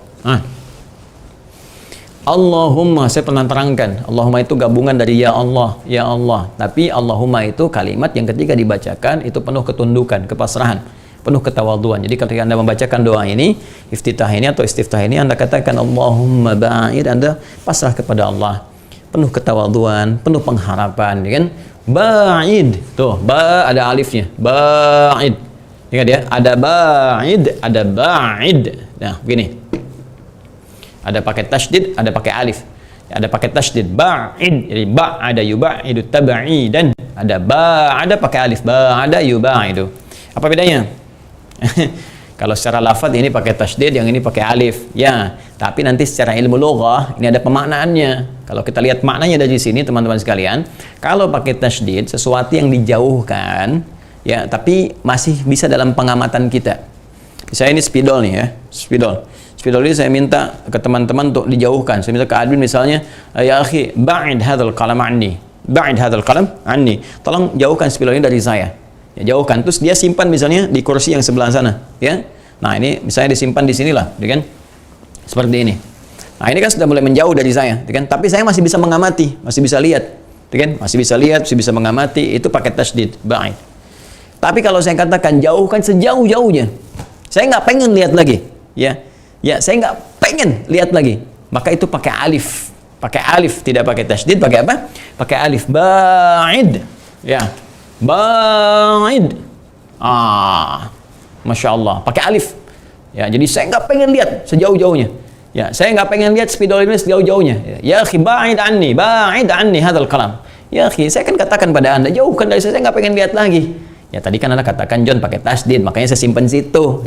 Allahumma, saya pernah terangkan, Allahumma itu gabungan dari ya Allah, tapi Allahumma itu kalimat yang ketika dibacakan itu penuh ketundukan, kepasrahan, penuh ketawaduan. Jadi ketika Anda membacakan doa ini, iftitah ini atau istiftah ini, Anda katakan Allahumma ba'id, Anda pasrah kepada Allah, penuh ketawaduan, penuh pengharapan, ya kan? Ba'id, tuh, ada alifnya, ba'id, ingat ya, ada ba'id, ada ba'id. Nah, begini, ada pakai tasydid, ada pakai alif, ada pakai tasydid, ba'id, jadi ba'ada yuba'idu tab'idan, ada ba'ada pakai alif, ba'ada yuba'idu. Apa bedanya? Kalau secara lafaz ini pakai tasydid, yang ini pakai alif. Ya, tapi nanti secara ilmu lughah ini ada pemaknaannya. Kalau kita lihat maknanya dari sini, teman-teman sekalian, kalau pakai tasydid sesuatu yang dijauhkan, ya, tapi masih bisa dalam pengamatan kita. Misalnya ini spidol nih ya, spidol ini saya minta ke teman-teman untuk dijauhkan. Saya minta ke admin misalnya, ya akhi, ba'id hadzal qalam anni. Ba'id hadzal qalam anni. Tolong jauhkan spidol ini dari saya. Ya, jauhkan, terus dia simpan misalnya di kursi yang sebelah sana, ya. Nah, ini misalnya disimpan di sinilah, ya kan? Seperti ini. Nah, ini kan sudah mulai menjauh dari saya, ya kan? Tapi saya masih bisa mengamati, masih bisa lihat, ya kan? Masih bisa lihat, masih bisa mengamati, itu pakai tasydid, ba'id. Tapi kalau saya katakan jauhkan sejauh-jauhnya, saya nggak pengen lihat lagi, ya. Ya, saya nggak pengen lihat lagi. Maka itu pakai alif, tidak pakai tasydid, pakai apa? Pakai alif, ba'id, ya. Ba'id, Masya Allah, pakai alif. Ya, jadi saya nggak pengen lihat sejauh-jauhnya. Ya, saya nggak pengen lihat spidol ini sejauh-jauhnya. Ya akhi, ba'id anni hadzal kalam. Ya akhi, saya kan katakan pada Anda, jauhkan dari saya nggak pengen lihat lagi. Ya, tadi kan Anda katakan John pakai tasydid, makanya saya simpan situ.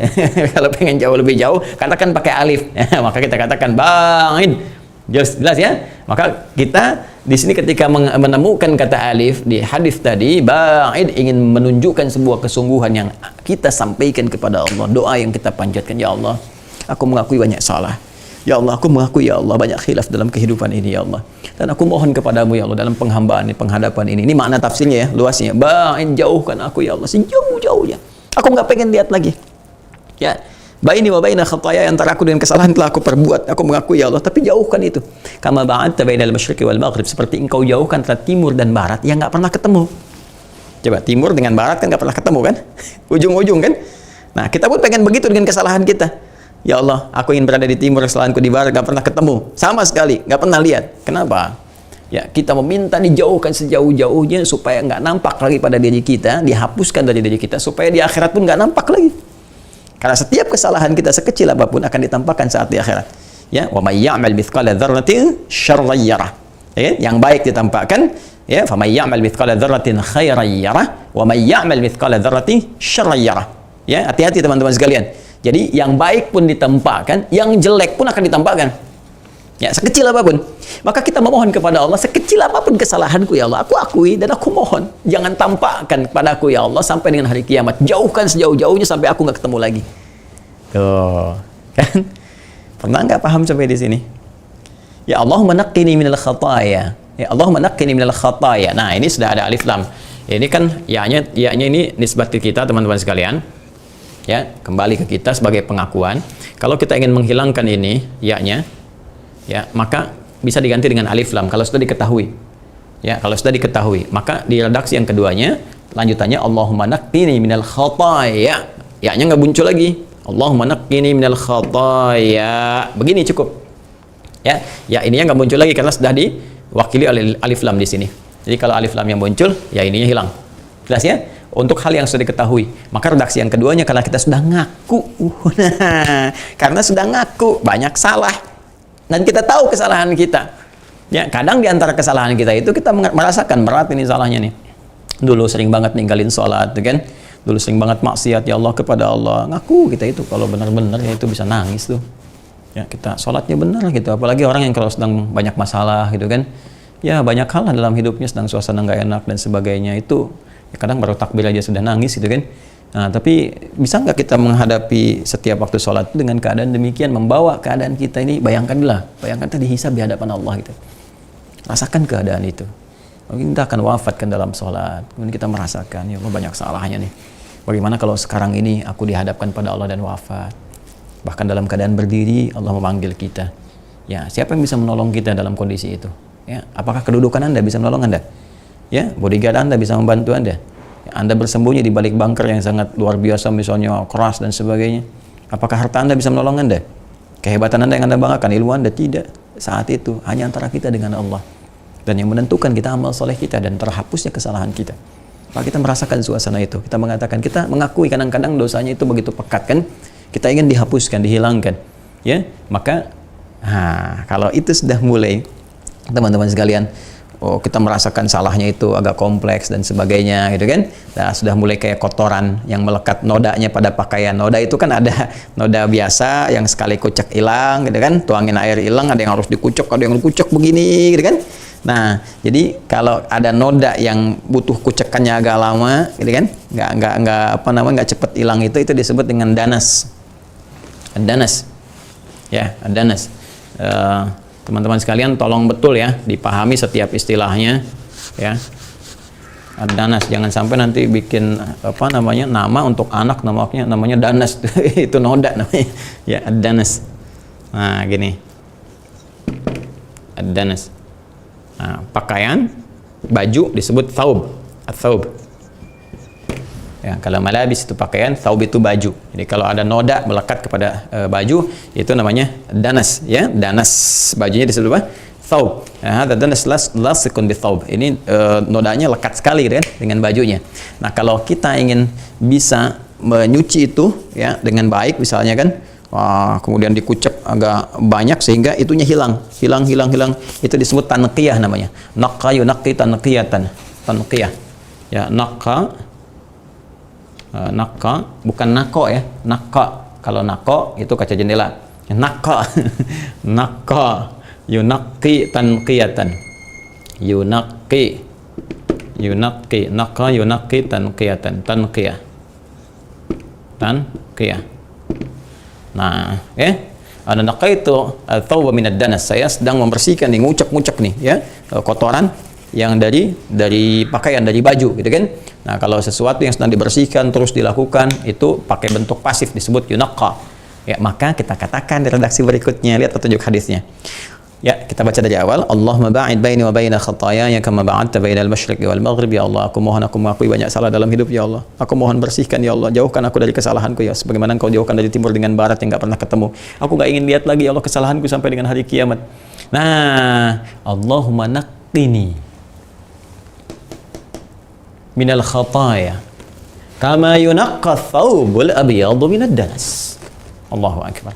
Kalau pengen jauh lebih jauh, katakan pakai alif. Maka kita katakan ba'id. Jelas ya? Maka kita di sini ketika menemukan kata alif di hadis tadi, ba'id, ingin menunjukkan sebuah kesungguhan yang kita sampaikan kepada Allah, doa yang kita panjatkan, ya Allah, aku mengakui banyak salah. Ya Allah, aku mengakui ya Allah banyak khilaf dalam kehidupan ini ya Allah. Dan aku mohon kepadamu ya Allah dalam penghambaan ini, penghadapan ini. Ini makna tafsirnya ya, luasnya. Ba'id, jauhkan aku ya Allah sejauh-jauhnya. Aku nggak pengen lihat lagi. Ya. Baini wa baina khataya, antara aku dengan kesalahan telah aku perbuat, aku mengakui ya Allah, tapi jauhkan itu. Kama ba'adta bainal masyriqi wal maghrib, seperti engkau jauhkan antara timur dan barat yang nggak pernah ketemu. Coba timur dengan barat kan nggak pernah ketemu kan? Ujung-ujung kan? Nah, kita pun pengen begitu dengan kesalahan kita. Ya Allah, aku ingin berada di timur, kesalahanku di barat, gak pernah ketemu. Sama sekali, gak pernah lihat. Kenapa? Ya, kita meminta dijauhkan sejauh-jauhnya supaya nggak nampak lagi pada diri kita, dihapuskan dari diri kita, supaya di akhirat pun nggak nampak lagi. Karena setiap kesalahan kita sekecil apapun akan ditampakkan saat di akhirat. Ya, wa may ya'mal mithqala dzarratin syarran yarah. Ya, yang baik ditampakkan, ya, fa may ya'mal mithqala dzarratin khairan yarah, wa may ya'mal mithqala dzarratin syarran yarah. Ya, hati-hati teman-teman sekalian. Jadi yang baik pun ditampakkan, yang jelek pun akan ditampakkan. Ya, sekecil apapun. Maka kita memohon kepada Allah, sekecil apapun kesalahanku ya Allah, aku akui dan aku mohon, jangan tampakkan kepadaku ya Allah sampai dengan hari kiamat. Jauhkan sejauh-jauhnya sampai aku nggak ketemu lagi. Tuh, kan? Pernah nggak paham sampai di sini? Ya Allahumma naqqini minal khataaya. Ya Allahumma naqqini minal khataaya. Nah, ini sudah ada alif lam. Ini kan ya-nya ini nisbat ke kita teman-teman sekalian. Ya, kembali ke kita sebagai pengakuan. Kalau kita ingin menghilangkan ini ya-nya, ya, maka bisa diganti dengan alif lam kalau sudah diketahui. Ya, kalau sudah diketahui, maka di redaksi yang keduanya lanjutannya Allahumma naqqini minal khataaya. Ya-nya nggak muncul lagi. Allahumma naqqini minal khataaya. Begini cukup. Ya, ya ininya nggak muncul lagi karena sudah diwakili oleh alif lam di sini. Jadi kalau alif lam yang muncul, ya ininya hilang. Jelas ya? Untuk hal yang sudah diketahui. Maka redaksi yang keduanya karena kita sudah ngaku. Karena sudah ngaku banyak salah dan kita tahu kesalahan kita. Ya, kadang di antara kesalahan kita itu kita merasakan berat ini salahnya nih. Dulu sering banget ninggalin sholat, kan? Dulu sering banget maksiat ya Allah kepada Allah. Ngaku kita itu kalau benar-benar ya itu bisa nangis tuh. Ya, kita sholatnya benar gitu. Apalagi orang yang kalau sedang banyak masalah gitu kan. Ya, banyak hal dalam hidupnya sedang suasana nggak enak dan sebagainya itu. Ya, kadang baru takbir aja sudah nangis gitu kan. Nah, tapi bisa nggak kita menghadapi setiap waktu sholat dengan keadaan demikian, membawa keadaan kita ini, bayangkanlah, bayangkan tadi hisab di hadapan Allah gitu. Rasakan keadaan itu. Mungkin kita akan wafatkan dalam sholat. Kemudian kita merasakan, ya Allah banyak salahnya nih. Bagaimana kalau sekarang ini aku dihadapkan pada Allah dan wafat? Bahkan dalam keadaan berdiri, Allah memanggil kita. Ya, siapa yang bisa menolong kita dalam kondisi itu? Ya, apakah kedudukan Anda bisa menolong Anda? Ya, bodyguard Anda bisa membantu Anda. Anda bersembunyi di balik bunker yang sangat luar biasa, misalnya keras dan sebagainya. Apakah harta Anda bisa menolong Anda? Kehebatan Anda yang Anda banggakan, ilmu Anda tidak. Saat itu hanya antara kita dengan Allah. Dan yang menentukan kita amal soleh kita dan terhapusnya kesalahan kita. Maka kita merasakan suasana itu. Kita mengatakan, kita mengakui kadang-kadang dosanya itu begitu pekat kan. Kita ingin dihapuskan, dihilangkan. Ya, maka kalau itu sudah mulai, teman-teman sekalian, oh kita merasakan salahnya itu agak kompleks dan sebagainya gitu kan. Nah, sudah mulai kayak kotoran yang melekat nodanya pada pakaian. Noda itu kan ada noda biasa yang sekali kucek hilang gitu kan, tuangin air hilang, ada yang harus dikucek, ada yang dikucek begini gitu kan. Nah, jadi kalau ada noda yang butuh kucekannya agak lama gitu kan, nggak cepet hilang itu disebut dengan danas. Danas. Ya, danas. Teman-teman sekalian tolong betul ya dipahami setiap istilahnya ya. Danas, jangan sampai nanti bikin nama untuk anak namanya danas itu noda namanya ya, danas. Nah gini, danas. Nah, pakaian, baju disebut thawb, thawb. Ya, kalau malabis itu pakaian, thawb itu baju. Jadi kalau ada noda melekat kepada baju itu namanya danas ya. Danas, bajunya disebut apa? Thawb. Nah, danas lasikun bi thawb. Ini nodanya lekat sekali kan dengan bajunya. Nah, kalau kita ingin bisa menyuci itu ya dengan baik misalnya kan, kemudian dikucek agak banyak sehingga itunya hilang. Itu disebut tanqiyah namanya. Naqqa yunaqi tanqiyatan. Tanqiyah. Ya, naqqa bukan nako ya, nako. Kalau nako itu kaca jendela. Nako, nako, yunaki tanqiyatan, yunaki, nako yunaki tanqiyatan, tanqiyah. Nah, ada nako itu thawba minad danas. Saya sedang membersihkan nih, ngucek nih ya, kotoran yang dari pakaian, dari baju gitu kan. Nah, kalau sesuatu yang sedang dibersihkan terus dilakukan itu pakai bentuk pasif disebut yunaqqa. Ya, maka kita katakan di redaksi berikutnya, lihat petunjuk hadisnya. Ya, kita baca dari awal. Allahumma ba'id baini wa baina khataayaya kama ba'adta bainal masyriqi wal maghrib. Ya Allah, aku mengakui banyak salah dalam hidup ya Allah. Aku mohon bersihkan ya Allah, jauhkan aku dari kesalahanku ya, sebagaimana Engkau jauhkan dari timur dengan barat yang enggak pernah ketemu. Aku enggak ingin lihat lagi ya Allah kesalahanku sampai dengan hari kiamat. Nah, Allahumma naqqini minal khataaya kama yunaqqa thawbul abyadu minad danas. Allahu akbar.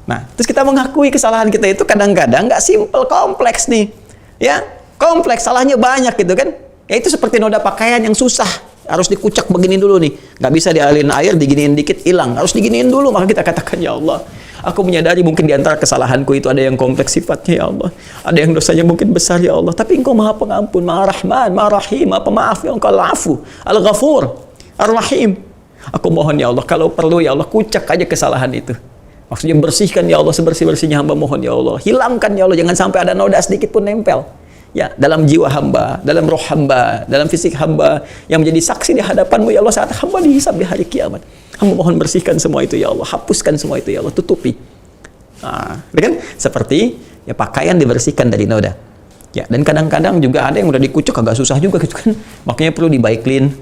Nah, terus kita mengakui kesalahan kita itu kadang-kadang nggak simple, kompleks nih. Ya, kompleks, salahnya banyak gitu kan. Ya itu seperti noda pakaian yang susah. Harus dikucak begini dulu nih. Nggak bisa dialirin air, diginiin dikit, hilang. Harus diginiin dulu, maka kita katakan, ya Allah, aku menyadari mungkin di antara kesalahanku itu ada yang kompleks sifatnya, ya Allah. Ada yang dosanya mungkin besar, ya Allah. Tapi Engkau Maha Pengampun, Maha Rahman, Maha Rahim, Maha Pemaaf, ya Engkau Al-Afu, Al-Ghafur, Ar-Rahim. Aku mohon, ya Allah, kalau perlu, ya Allah, kucak aja kesalahan itu. Maksudnya bersihkan ya Allah sebersih-bersihnya hamba mohon ya Allah. Hilangkan ya Allah, jangan sampai ada noda sedikit pun nempel. Ya, dalam jiwa hamba, dalam roh hamba, dalam fisik hamba yang menjadi saksi di hadapan-Mu ya Allah saat hamba dihisab di hari kiamat. Hamba mohon bersihkan semua itu ya Allah, hapuskan semua itu ya Allah, tutupi. Nah, kan seperti ya pakaian dibersihkan dari noda. Ya, dan kadang-kadang juga ada yang udah dikucuk agak susah juga gitu kan. Makanya perlu dibaiklin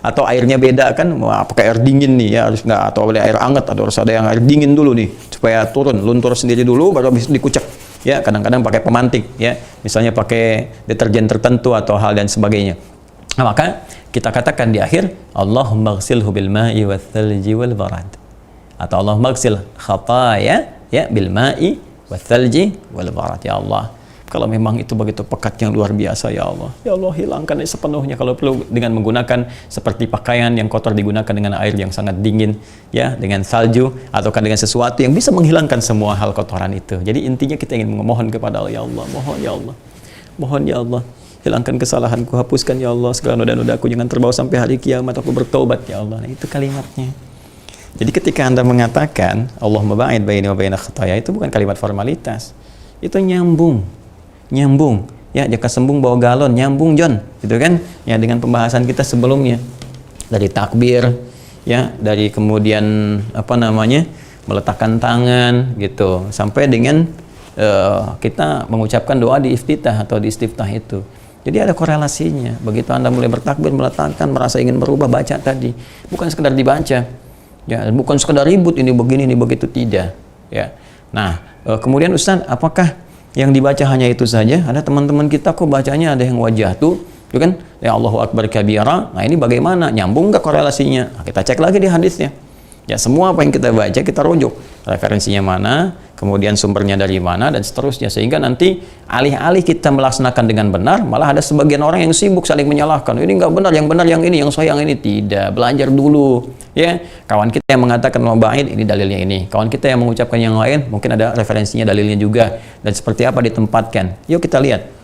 atau airnya beda kan. Wah, pakai air dingin nih ya, harus nggak, atau boleh air hangat, atau harus ada yang air dingin dulu nih supaya turun, luntur sendiri dulu baru bisa dikucek. Ya, kadang-kadang pakai pemantik ya. Misalnya pakai deterjen tertentu atau hal dan sebagainya. Nah, maka kita katakan di akhir, Allahumma ghsilhu bil ma'i wath thalji wal barad. Atau Allahumma ghsil khataaya ya bil ma'i wath thalji wal barad. Ya Allah, kalau memang itu begitu pekat yang luar biasa ya Allah, ya Allah hilangkan sepenuhnya, kalau perlu dengan menggunakan seperti pakaian yang kotor digunakan dengan air yang sangat dingin ya, dengan salju ataukah dengan sesuatu yang bisa menghilangkan semua hal kotoran itu. Jadi intinya kita ingin memohon kepada Allah, ya Allah, mohon ya Allah, mohon ya Allah, hilangkan kesalahanku, hapuskan ya Allah segala noda-nodaku, jangan terbawa sampai hari kiamat, aku bertobat ya Allah. Nah, itu kalimatnya. Jadi ketika Anda mengatakan Allahumma ba'id baini wa baina khataaya, itu bukan kalimat formalitas, itu nyambung ya, jaka sembung bawa galon, nyambung John gitu kan ya, dengan pembahasan kita sebelumnya dari takbir ya, dari kemudian apa namanya meletakkan tangan gitu, sampai dengan kita mengucapkan doa di iftitah atau di istiftah itu. Jadi ada korelasinya. Begitu Anda mulai bertakbir, meletakkan, merasa ingin berubah, baca tadi, bukan sekedar dibaca ya, bukan sekedar ribut ini begini ini begitu, tidak ya. Nah, kemudian Ustaz, apakah yang dibaca hanya itu saja? Ada teman-teman kita kok bacanya ada yang wajah tuh, itu kan ya Allahu Akbar kabira. Nah, ini bagaimana? Nyambung nggak korelasinya? Nah, kita cek lagi di hadisnya. Ya, semua apa yang kita baca kita rujuk. Referensinya mana, kemudian sumbernya dari mana, dan seterusnya. Sehingga nanti alih-alih kita melaksanakan dengan benar, malah ada sebagian orang yang sibuk saling menyalahkan. Ini nggak benar yang ini, yang saya yang ini. Tidak, belajar dulu. Ya, kawan kita yang mengatakan muba'id, ini dalilnya ini. Kawan kita yang mengucapkan yang lain, mungkin ada referensinya, dalilnya juga. Dan seperti apa ditempatkan. Yuk kita lihat.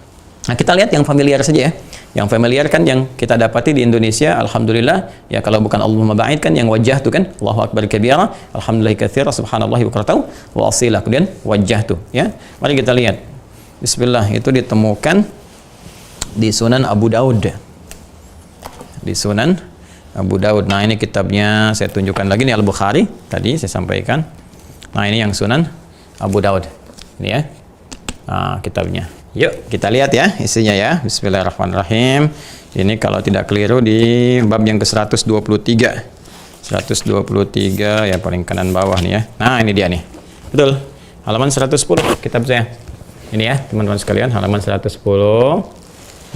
Nah, kita lihat yang familiar saja ya. Yang familiar kan yang kita dapati di Indonesia, alhamdulillah ya, kalau bukan Allahumma ba'id kan yang wajah tuh kan, Allahu Akbar kabira, alhamdulillah katsira, subhanallahi bukratan wa asila, kemudian wajah tuh ya. Mari kita lihat. Bismillah, itu ditemukan di Sunan Abu Daud. Di Sunan Abu Daud. Nah, ini kitabnya saya tunjukkan lagi nih, Al-Bukhari tadi saya sampaikan. Nah, ini yang Sunan Abu Daud. Ini ya. Nah, kitabnya. Yuk kita lihat ya isinya ya. Bismillahirrahmanirrahim. Ini kalau tidak keliru di bab yang ke-123. 123 ya, paling kanan bawah nih ya. Nah, ini dia nih. Betul. Halaman 110 kitab saya. Ini ya, teman-teman sekalian, halaman 110.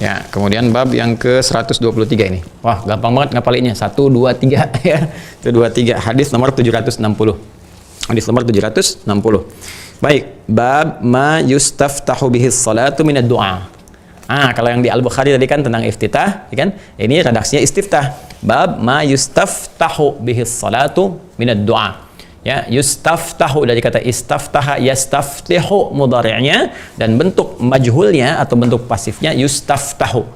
Ya, kemudian bab yang ke-123 ini. Wah, gampang banget ngapalinnya. 1 2 3 ya. 1 2 3, hadis nomor 760. Hadis nomor 760. Baik, bab ma yustaftahu bihi sholatu minad du'a. Kalau yang di Al-Bukhari tadi kan tentang iftitah, ya kan? Ini redaksinya istiftah. Bab ma yustaftahu bihi sholatu minad du'a. Ya, yustaftahu dari kata istaftaha, yastaftihu mudhari'nya, dan bentuk majhulnya atau bentuk pasifnya yustaftahu.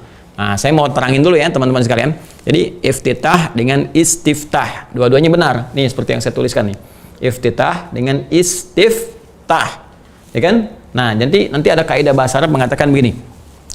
Saya mau terangin dulu ya teman-teman sekalian. Jadi iftitah dengan istiftah, dua-duanya benar. Nih seperti yang saya tuliskan nih. Iftitah dengan istiftah, ya kan? Nah, nanti ada kaidah bahasa Arab mengatakan begini.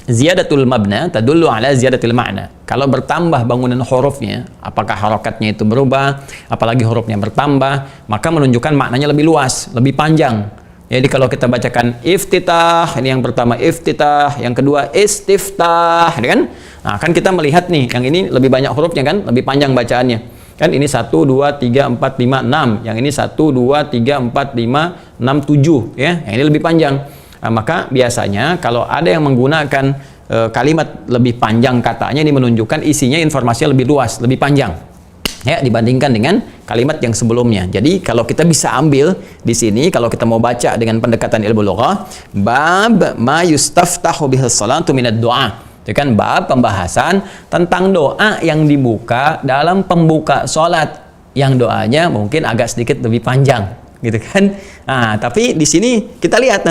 Ziyadatul mabna tadullu ala ziyadatil ma'na. Kalau bertambah bangunan hurufnya, apakah harokatnya itu berubah, apalagi hurufnya bertambah, maka menunjukkan maknanya lebih luas, lebih panjang. Jadi kalau kita bacakan iftitah, ini yang pertama iftitah, yang kedua istiftah, kan? Nah, kan kita melihat nih, yang ini lebih banyak hurufnya kan, lebih panjang bacaannya. Kan ini 1, 2, 3, 4, 5, 6. Yang ini 1, 2, 3, 4, 5, 6, 7. Ya, yang ini lebih panjang. Nah, maka biasanya kalau ada yang menggunakan kalimat lebih panjang katanya, ini menunjukkan isinya informasinya lebih luas, lebih panjang. Ya, dibandingkan dengan kalimat yang sebelumnya. Jadi kalau kita bisa ambil di sini, kalau kita mau baca dengan pendekatan ilmu lughah, bab ma yustaftahu bihis salatu minad du'a. Itu kan bab pembahasan tentang doa yang dibuka dalam pembuka salat, yang doanya mungkin agak sedikit lebih panjang, gitu kan. Nah, tapi di sini kita lihat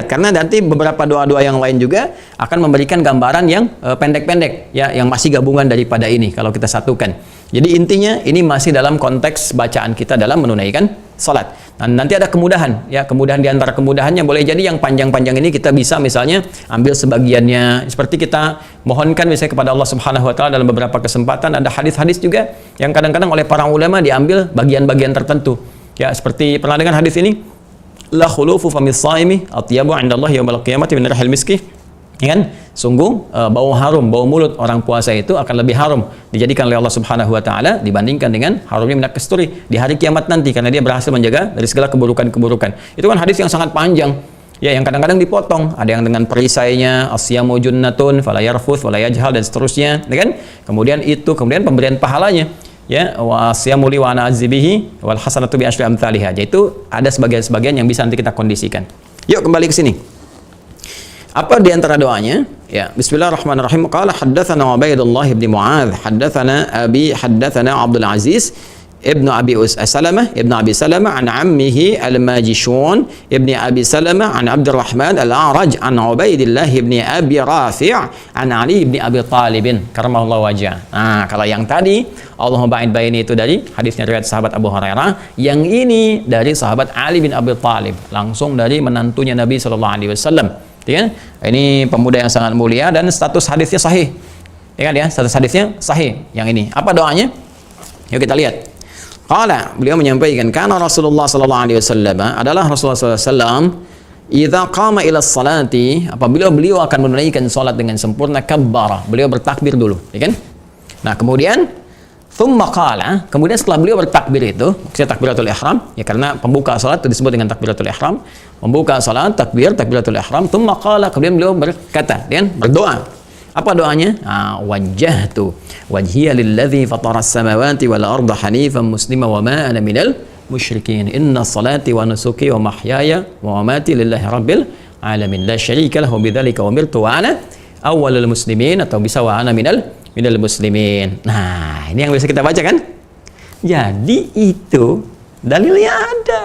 karena nanti beberapa doa-doa yang lain juga akan memberikan gambaran yang pendek-pendek ya, yang masih gabungan daripada ini kalau kita satukan. Jadi intinya ini masih dalam konteks bacaan kita dalam menunaikan salat. Nah, nanti ada kemudahan ya, kemudahan di antara kemudahannya boleh jadi yang panjang-panjang ini kita bisa misalnya ambil sebagiannya, seperti kita mohonkan misalnya kepada Allah Subhanahu wa taala dalam beberapa kesempatan. Ada hadis-hadis juga yang kadang-kadang oleh para ulama diambil bagian-bagian tertentu. Ya, seperti pernah dengar hadis ini, la khulufu famis shaimi atyabu 'indallahi yaumil qiyamati min rihil miski. Ya kan? Sungguh bau harum, bau mulut orang puasa itu akan lebih harum dijadikan oleh Allah Subhanahu wa taala dibandingkan dengan harumnya minyak kasturi di hari kiamat nanti, karena dia berhasil menjaga dari segala keburukan-keburukan. Itu kan hadis yang sangat panjang. Ya, yang kadang-kadang dipotong, ada yang dengan perisainya asyamu junnatun fala yarfuth fala yajhal dan seterusnya, ya kan? Kemudian pemberian pahalanya. Ya, wa asyamu li wa ana azibihi wal hasanatu bi asyri amsalihha. Itu ada sebagian-sebagian yang bisa nanti kita kondisikan. Yuk kembali ke sini. Apa di antara doanya? Ya, bismillahirrahmanirrahim. Qala haddatsana Ubaidullah bin Muadz, haddatsana Abdul Aziz ibnu Abi Salamah an ammihi al-Majishun ibni Abi Salamah an Abdurrahman al-A'raj an Ubaidillah ibni Abi Rafi' an Ali ibni Abi Talib karamallahu wajhah. Nah, kalau yang tadi Allahumma ba'id baini itu dari hadisnya riwayat sahabat Abu Hurairah, yang ini dari sahabat Ali bin Abi Talib, langsung dari menantunya Nabi sallallahu alaihi wasallam. Ya, ini pemuda yang sangat mulia dan status hadisnya sahih. Ya kan ya, status hadisnya sahih. Yang ini, apa doanya? Yuk kita lihat. Qala, beliau menyampaikan, kana Rasulullah sallallahu alaihi wasallam, adalah Rasulullah sallallahu alaihi wasallam, idza qama ila salati, apabila beliau akan menunaikan salat dengan sempurna, kabbara, beliau bertakbir dulu, ya kan? Nah, kemudian thumma qala, kemudian setelah beliau bertakbir itu, maksudnya takbiratul ihram, ya karena pembuka salat itu disebut dengan takbiratul ihram. Membuka salat, takbiratul ihram, thumma qala, kemudian beliau berkata, dan berdoa. Apa doanya? Wajjahtu wajhiya lilladzi fataras samawati wal arda hanifan muslima wa ma ana minal musyrikin. Inna salati wa nusuki wa mahyaya wa mamati lillahi rabbil alamin. La syarika lahu bidzalika umirtu wa ana awwalul muslimin, atau bisa wa ana minal muslimin. Nah, ini yang bisa kita baca kan? Jadi itu dalilnya ada.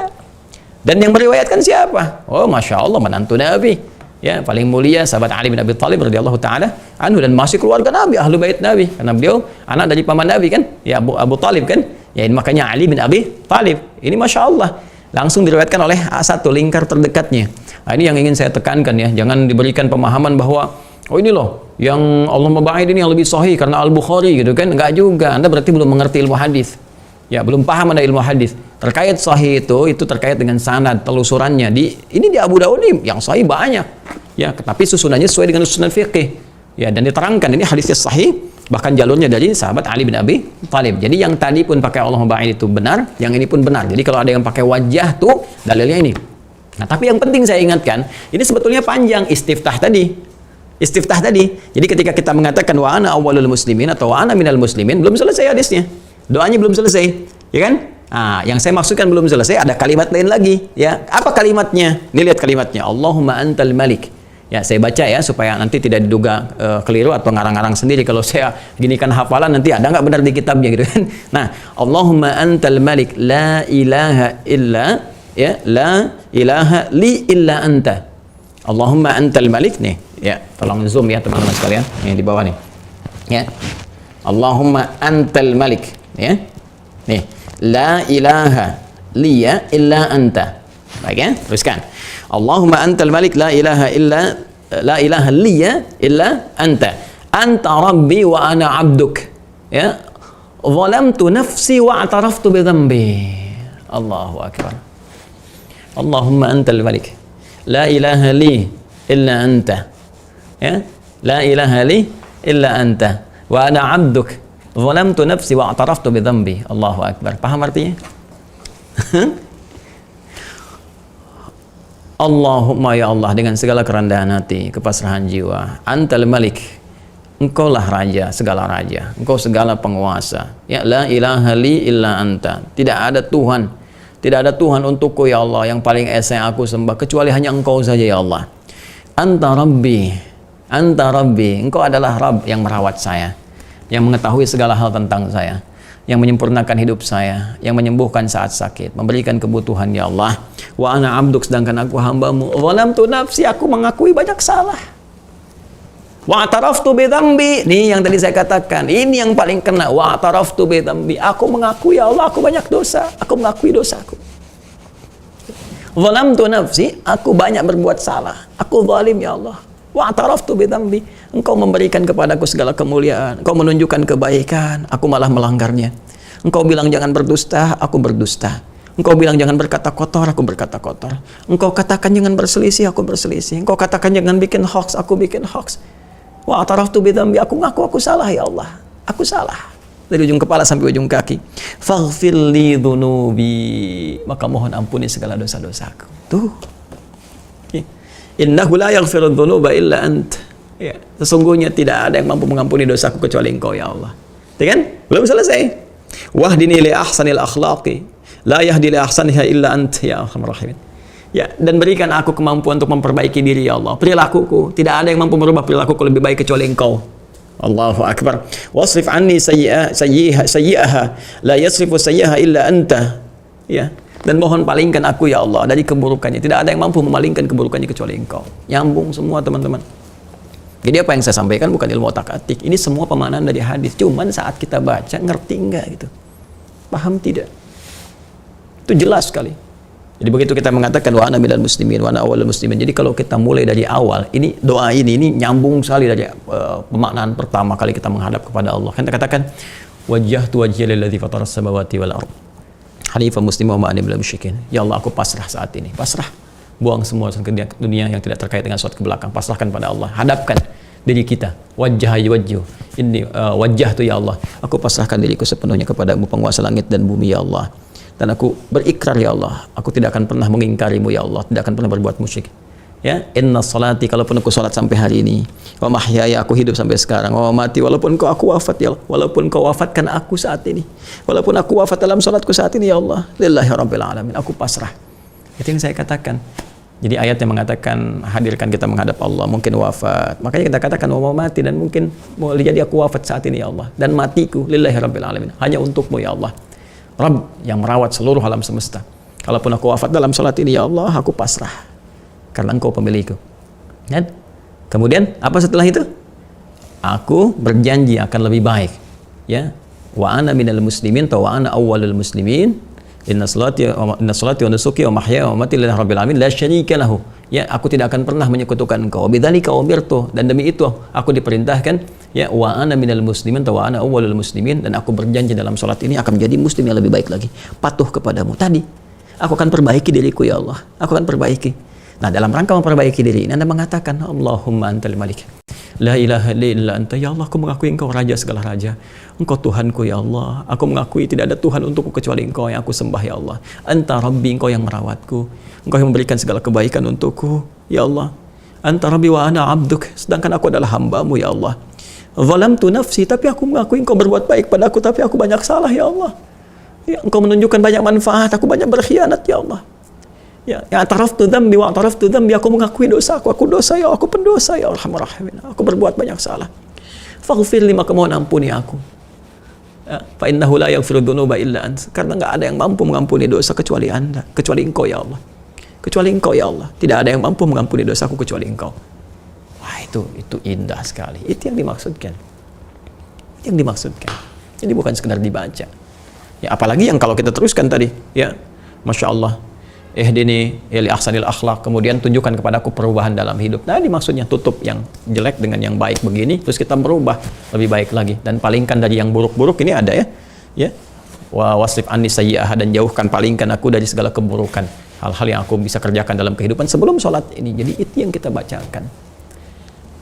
Dan yang meriwayatkan siapa? Oh, Masya Allah, menantu Nabi. Ya, paling mulia sahabat Ali bin Abi Talib radhiyallahu taala anhu, dan masih keluarga Nabi, ahlu bait Nabi, karena beliau anak dari paman Nabi kan? Ya, Abu Talib kan? Ya, ini makanya Ali bin Abi Talib. Ini Masya Allah langsung diriwayatkan oleh satu lingkar terdekatnya. Nah, ini yang ingin saya tekankan ya, jangan diberikan pemahaman bahwa oh ini loh yang Allah maba'id ini yang lebih sahih karena Al-Bukhari gitu kan. Enggak juga, Anda berarti belum mengerti ilmu hadis. Ya, belum paham ada ilmu hadis. Terkait sahih itu terkait dengan sanad, telusurannya. Ini di Abu Daud yang sahih banyak. Ya, tapi susunannya sesuai dengan susunan fikih. Ya, dan diterangkan ini hadisnya sahih, bahkan jalurnya dari sahabat Ali bin Abi Talib. Jadi yang tadi pun pakai Allah ba'id itu benar, yang ini pun benar. Jadi kalau ada yang pakai wajah tuh dalilnya ini. Nah, tapi yang penting saya ingatkan, ini sebetulnya panjang istiftah tadi. Jadi ketika kita mengatakan wa ana awwalul muslimin atau wa ana minal muslimin, belum selesai hadisnya. Doanya belum selesai, ya kan? Nah, yang saya maksudkan belum selesai, ada kalimat lain lagi, ya. Apa kalimatnya? Ini lihat kalimatnya. Allahumma antal malik. Ya, saya baca ya supaya nanti tidak diduga keliru atau ngarang-ngarang sendiri. Kalau saya ginikan hafalan nanti ada nggak benar di kitabnya gitu kan? Nah, Allahumma antal malik, la ilaha illa, ya, la ilaha li illa anta. Allahumma antal malik nih, ya. Tolong zoom ya teman-teman sekalian, yang di bawah nih, ya. Allahumma antal malik. Ya, nih, la ilaha liya illa anta. Baik ya, teruskan. Allahumma antal malik, la ilaha liya illa anta. Anta rabbi wa ana abduk. Ya, zalamtu nafsi wa ataraftu bi dhanbi. Allahu akbar. Allahumma antal malik. La ilaha li illa anta. Ya. La ilaha li illa anta. Wa ana 'abduk. Zalamtu nafsi wa i'taraftu bi dhanbi. Allahu akbar. Paham artinya? Allahumma ya Allah, dengan segala kerendahan hati, kepasrahan jiwa, antal malik, engkau lah raja, segala raja, engkau segala penguasa. Ya, la ilaha li illa anta. Tidak ada Tuhan, tidak ada Tuhan untukku ya Allah yang paling esa yang aku sembah kecuali hanya engkau saja ya Allah. Anta rabbi, anta rabbi, engkau adalah Rabb yang merawat saya, yang mengetahui segala hal tentang saya, yang menyempurnakan hidup saya, yang menyembuhkan saat sakit, memberikan kebutuhan ya Allah. Wa ana abduk, sedangkan aku hambamu. Zalamtu nafsi, aku mengakui banyak salah. Wa ataraftu bi dzambi, ini yang tadi saya katakan, ini yang paling kena. Wa ataraftu bi dzambi, aku mengakui ya Allah, aku banyak dosa, aku mengakui dosaku. Zalamtu nafsi, aku banyak berbuat salah, aku zalim ya Allah. Wa ataraftu bi dzambi, engkau memberikan kepadaku segala kemuliaan, engkau menunjukkan kebaikan, aku malah melanggarnya. Engkau bilang jangan berdusta, aku berdusta. Engkau bilang jangan berkata kotor, aku berkata kotor. Engkau katakan jangan berselisih, aku berselisih. Engkau katakan jangan bikin hoax, aku bikin hoax. Wa ataraftu bi dzambi, aku ngaku aku salah ya Allah. Aku salah. Dari ujung kepala sampai ujung kaki. Faghfir li dzunubi, maka mohon ampuni segala dosa-dosaku. Tuh. Innahu la yaghfiru dzunuba illa ant. Ya, sesungguhnya tidak ada yang mampu mengampuni dosaku kecuali engkau ya Allah. Ya kan? Belum selesai. Wahdini li ahsanil akhlaqi. La yahdi li ahsaniha illa ant ya arhamar rahimin. Ya, dan berikan aku kemampuan untuk memperbaiki diri ya Allah. Perilakuku, tidak ada yang mampu merubah perilakuku lebih baik kecuali engkau. Allahu akbar. Wasrif anni sayyi'aha la yasrifu sayyi'aha illa anta. Ya. Dan mohon palingkan aku ya Allah dari keburukannya. Tidak ada yang mampu memalingkan keburukannya kecuali engkau. Nyambung semua teman-teman. Jadi apa yang saya sampaikan bukan ilmu otak-atik. Ini semua pemaknaan dari hadis. Cuman saat kita baca ngerti enggak gitu? Paham tidak? Itu jelas sekali. Jadi begitu kita mengatakan wa ana minal muslimin wa ana awwalul muslimin. Jadi kalau kita mulai dari awal, ini doa ini nyambung sekali dari pemaknaan pertama kali kita menghadap kepada Allah. Kan kita katakan wajjahtu wajhiya lilladzi fataras samawati wal ardh hanifan musliman wa ma ana minal musyrikin. Ya Allah, aku pasrah saat ini. Pasrah. Buang semua ke dunia yang tidak terkait dengan suatu ke belakang. Pasrahkan pada Allah. Hadapkan diri kita. Wajjah yuwajjuh. Ini wajjahtu ya Allah. Aku pasrahkan diriku sepenuhnya kepadamu, penguasa langit dan bumi ya Allah. Dan aku berikrar ya Allah, aku tidak akan pernah mengingkarimu ya Allah, tidak akan pernah berbuat musyrik. Ya, inna salati, kalaupun aku salat sampai hari ini, wa mahyaya, aku hidup sampai sekarang, wa mati, walaupun aku wafat ya Allah, walaupun kau wafatkan aku saat ini, walaupun aku wafat dalam salatku saat ini ya Allah, lillahi rabbil alamin, aku pasrah. Itu yang saya katakan. Jadi ayat yang mengatakan hadirkan kita menghadap Allah, mungkin wafat. Makanya kita katakan wa mati, dan mungkin boleh jadi aku wafat saat ini ya Allah, dan matiku lillahi rabbil alamin, hanya untukmu ya Allah. Rabb yang merawat seluruh alam semesta. Kalaupun aku wafat dalam salat ini ya Allah, aku pasrah karena engkau pemilikku. Dan kemudian apa setelah itu? Aku berjanji akan lebih baik. Ya, wa ana minal muslimin wa ana awwalul muslimin. Inna salati wa nusuki wa mahyaya wa mamati lillahi rabbil alamin la syarika lahu. Ya, aku tidak akan pernah menyekutukan engkau. Bidzalika umirtu, dan demi itu aku diperintahkan. Ya, wa ana minal muslimin wa ana awwalul muslimin, dan aku berjanji dalam salat ini akan menjadi muslim yang lebih baik lagi, patuh kepadamu. Tadi aku akan perbaiki diriku ya Allah. Aku akan perbaiki. Nah, dalam rangka memperbaiki diri ini Anda mengatakan Allahumma antal malik. La ilaha illa anta, ya Allah, aku mengakui engkau raja segala raja. Engkau Tuhanku ya Allah. Aku mengakui tidak ada Tuhan untukku kecuali engkau yang aku sembah ya Allah. Anta Rabbi, engkau yang merawatku. Engkau yang memberikan segala kebaikan untukku ya Allah. Anta Rabbi wa ana abduk, sedangkan aku adalah hambamu ya Allah. Zalamtu nafsi, tapi aku mengakui engkau berbuat baik padaku, tapi aku banyak salah ya Allah. Ya, engkau menunjukkan banyak manfaat, aku banyak berkhianat ya Allah. Ya, ataraftu dzambi wa ataraftu dzambi, aku mengakui dosaku, aku dosa ya, aku pendosa ya arhamar rahimin. Aku berbuat banyak salah. Faghfir li, maka mohon ampuni aku. Ya, fa innahu la yaghfiru dzunuba illa ant. Karena enggak ada yang mampu mengampuni dosa kecuali Anda, kecuali engkau ya Allah. Kecuali engkau ya Allah. Tidak ada yang mampu mengampuni dosaku kecuali engkau. Wah, itu indah sekali. Itu yang dimaksudkan. Itu yang dimaksudkan. Jadi bukan sekedar dibaca. Ya, apalagi yang kalau kita teruskan tadi, ya, Masya Allah. Ihdini li ahsanil akhlaq, kemudian tunjukkan kepadaku perubahan dalam hidup. Nah, ini maksudnya tutup yang jelek dengan yang baik begini, terus kita merubah lebih baik lagi, dan palingkan dari yang buruk-buruk. Ini ada ya. Ya. Wa wasrif anni sayyi'aha, dan jauhkan, palingkan aku dari segala keburukan. hal-hal yang aku bisa kerjakan dalam kehidupan sebelum sholat ini. Jadi itu yang kita bacakan.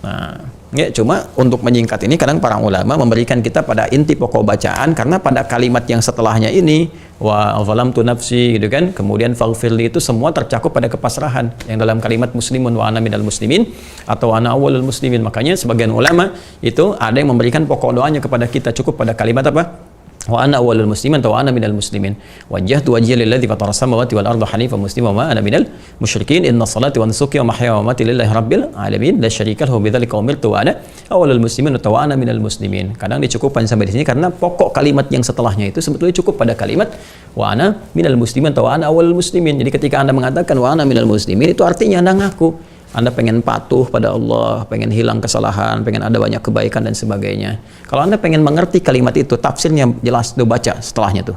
Nah, ya cuma untuk menyingkat ini kadang para ulama memberikan kita pada inti pokok bacaan, karena pada kalimat yang setelahnya ini wa zalamtu nafsi gitu kan, kemudian faghfirli, itu semua tercakup pada kepasrahan yang dalam kalimat muslimun wa ana minal muslimin atau ana awwalul muslimin. Makanya sebagian ulama itu ada yang memberikan pokok doanya kepada kita cukup pada kalimat apa? Wa ana awwalul muslimin atau ana minal muslimin. Wajjahtu wajhiya lilladzi fatara samawati wal arda hanifan musliman wa ma ana minal musyrikin. Inna salati wa nusuki wa mahyaya wa mamati lillahi rabbil alamin la syarika lahu bidzalika umirtu wa ana awwalul muslimin wa ana minal muslimin. Kadang dicukupkan sampai di sini karena pokok kalimat yang setelahnya itu sebetulnya cukup pada kalimat wa ana minal muslimin atau ana awwalul muslimin. Jadi ketika Anda mengatakan wa ana minal muslimin, itu artinya Anda ngaku Anda pengen patuh pada Allah, pengen hilang kesalahan, pengen ada banyak kebaikan dan sebagainya. Kalau Anda pengen mengerti kalimat itu, tafsirnya jelas, tuh baca setelahnya tuh.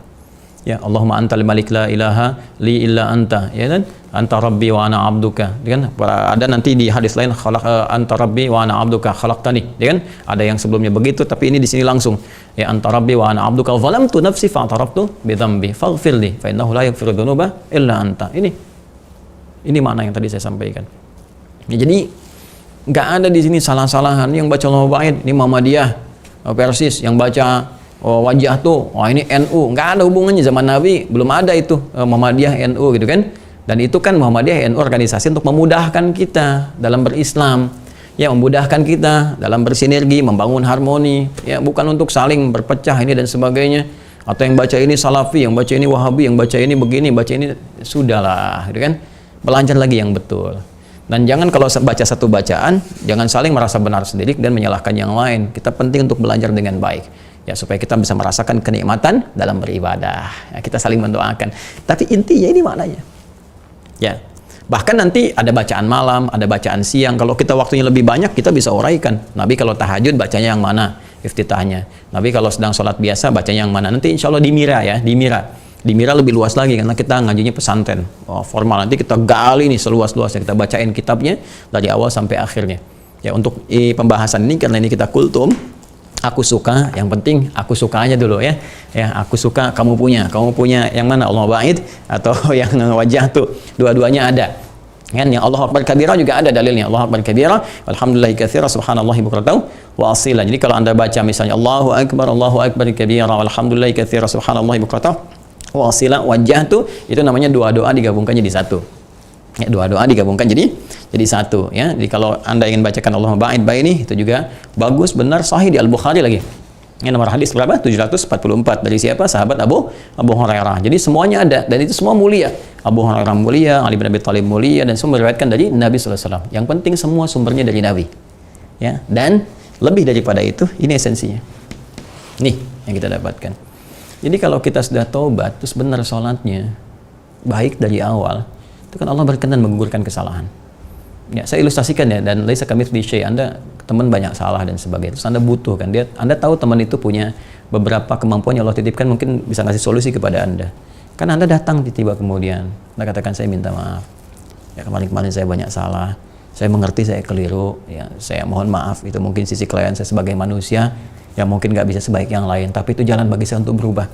Ya, Allahumma antal malik la ilaha li illa anta, ya kan? Anta rabbi wa ana abduka, ya kan? Ada nanti di hadis lain anta rabbi wa ana abduka khalaqtani, ya kan? Ada yang sebelumnya begitu, tapi ini di sini langsung. Ya, anta rabbi wa ana abduka zalamtu nafsi fa'taraftu bi dhanbi faghfirli fa innahu la yaghfiru dzunuba illa anta. Ini makna yang tadi saya sampaikan. Ya, jadi nggak ada di sini salah-salahan. Yang baca Allahumma ba'id ini Muhammadiyah, Persis. Yang baca wajah tuh, ini NU. Nggak ada hubungannya, zaman Nabi belum ada itu Muhammadiyah NU gitu kan. Dan itu kan Muhammadiyah NU organisasi untuk memudahkan kita dalam berislam, ya, memudahkan kita dalam bersinergi, membangun harmoni, ya, bukan untuk saling berpecah ini dan sebagainya. Atau yang baca ini Salafi, yang baca ini Wahabi, yang baca ini begini, baca ini, sudahlah gitu kan. Belajar lagi yang betul. Dan jangan kalau baca satu bacaan, jangan saling merasa benar sendiri dan menyalahkan yang lain. Kita penting untuk belajar dengan baik, ya, supaya kita bisa merasakan kenikmatan dalam beribadah. Ya, kita saling mendoakan. Tapi intinya ini maknanya. Ya, bahkan nanti ada bacaan malam, ada bacaan siang. Kalau kita waktunya lebih banyak, kita bisa uraikan. Nabi kalau tahajud bacanya yang mana? Iftitahnya. Nabi kalau sedang sholat biasa bacanya yang mana? Nanti insya Allah dimira ya, dimira. Dimira lebih luas lagi karena kita ngajinya pesantren formal. Nanti kita gali nih seluas-luasnya, kita bacain kitabnya dari awal sampai akhirnya. Ya, untuk pembahasan ini karena ini kita kultum, aku suka, yang penting aku suka aja dulu ya. Ya, aku suka, kamu punya yang mana? Allahumma ba'id atau yang wajah tuh, dua-duanya ada. Kan yang Allah Akbar kabira juga ada dalilnya. Allah Akbar kabira, alhamdulillahi katsira, subhanallahi bukratan wa asila. Jadi kalau Anda baca misalnya Allahu Akbar kabira, alhamdulillahi katsira, subhanallahi bukratan wasila, wajah tuh itu namanya dua doa digabungkan jadi satu. Ya, dua doa digabungkan jadi satu ya. Jadi kalau Anda ingin bacakan Allahumma ba'id ini, itu juga bagus, benar, sahih di Al-Bukhari lagi. Ini nomor hadis berapa? 744. Dari siapa? Sahabat Abu Hurairah. Jadi semuanya ada dan itu semua mulia. Abu Hurairah mulia, Ali bin Abi Thalib mulia, dan semua meriwayatkan dari Nabi sallallahu alaihi wasallam. Yang penting semua sumbernya dari Nabi. Ya, dan lebih daripada itu, ini esensinya. Nih yang kita dapatkan. Jadi kalau kita sudah taubat, terus benar sholatnya, baik dari awal, itu kan Allah berkenan menggugurkan kesalahan. Ya, saya ilustrasikan ya, dan laisa kamitslihi syai', Anda teman banyak salah dan sebagainya. Terus Anda butuh kan, Anda tahu teman itu punya beberapa kemampuan yang Allah titipkan, mungkin bisa ngasih solusi kepada Anda. Kan Anda datang tiba-tiba kemudian, Anda katakan saya minta maaf. Ya, kemarin saya banyak salah. Saya mengerti saya keliru. Ya, saya mohon maaf. Itu mungkin sisi klien saya sebagai manusia. Ya mungkin nggak bisa sebaik yang lain, tapi itu jalan bagi saya untuk berubah.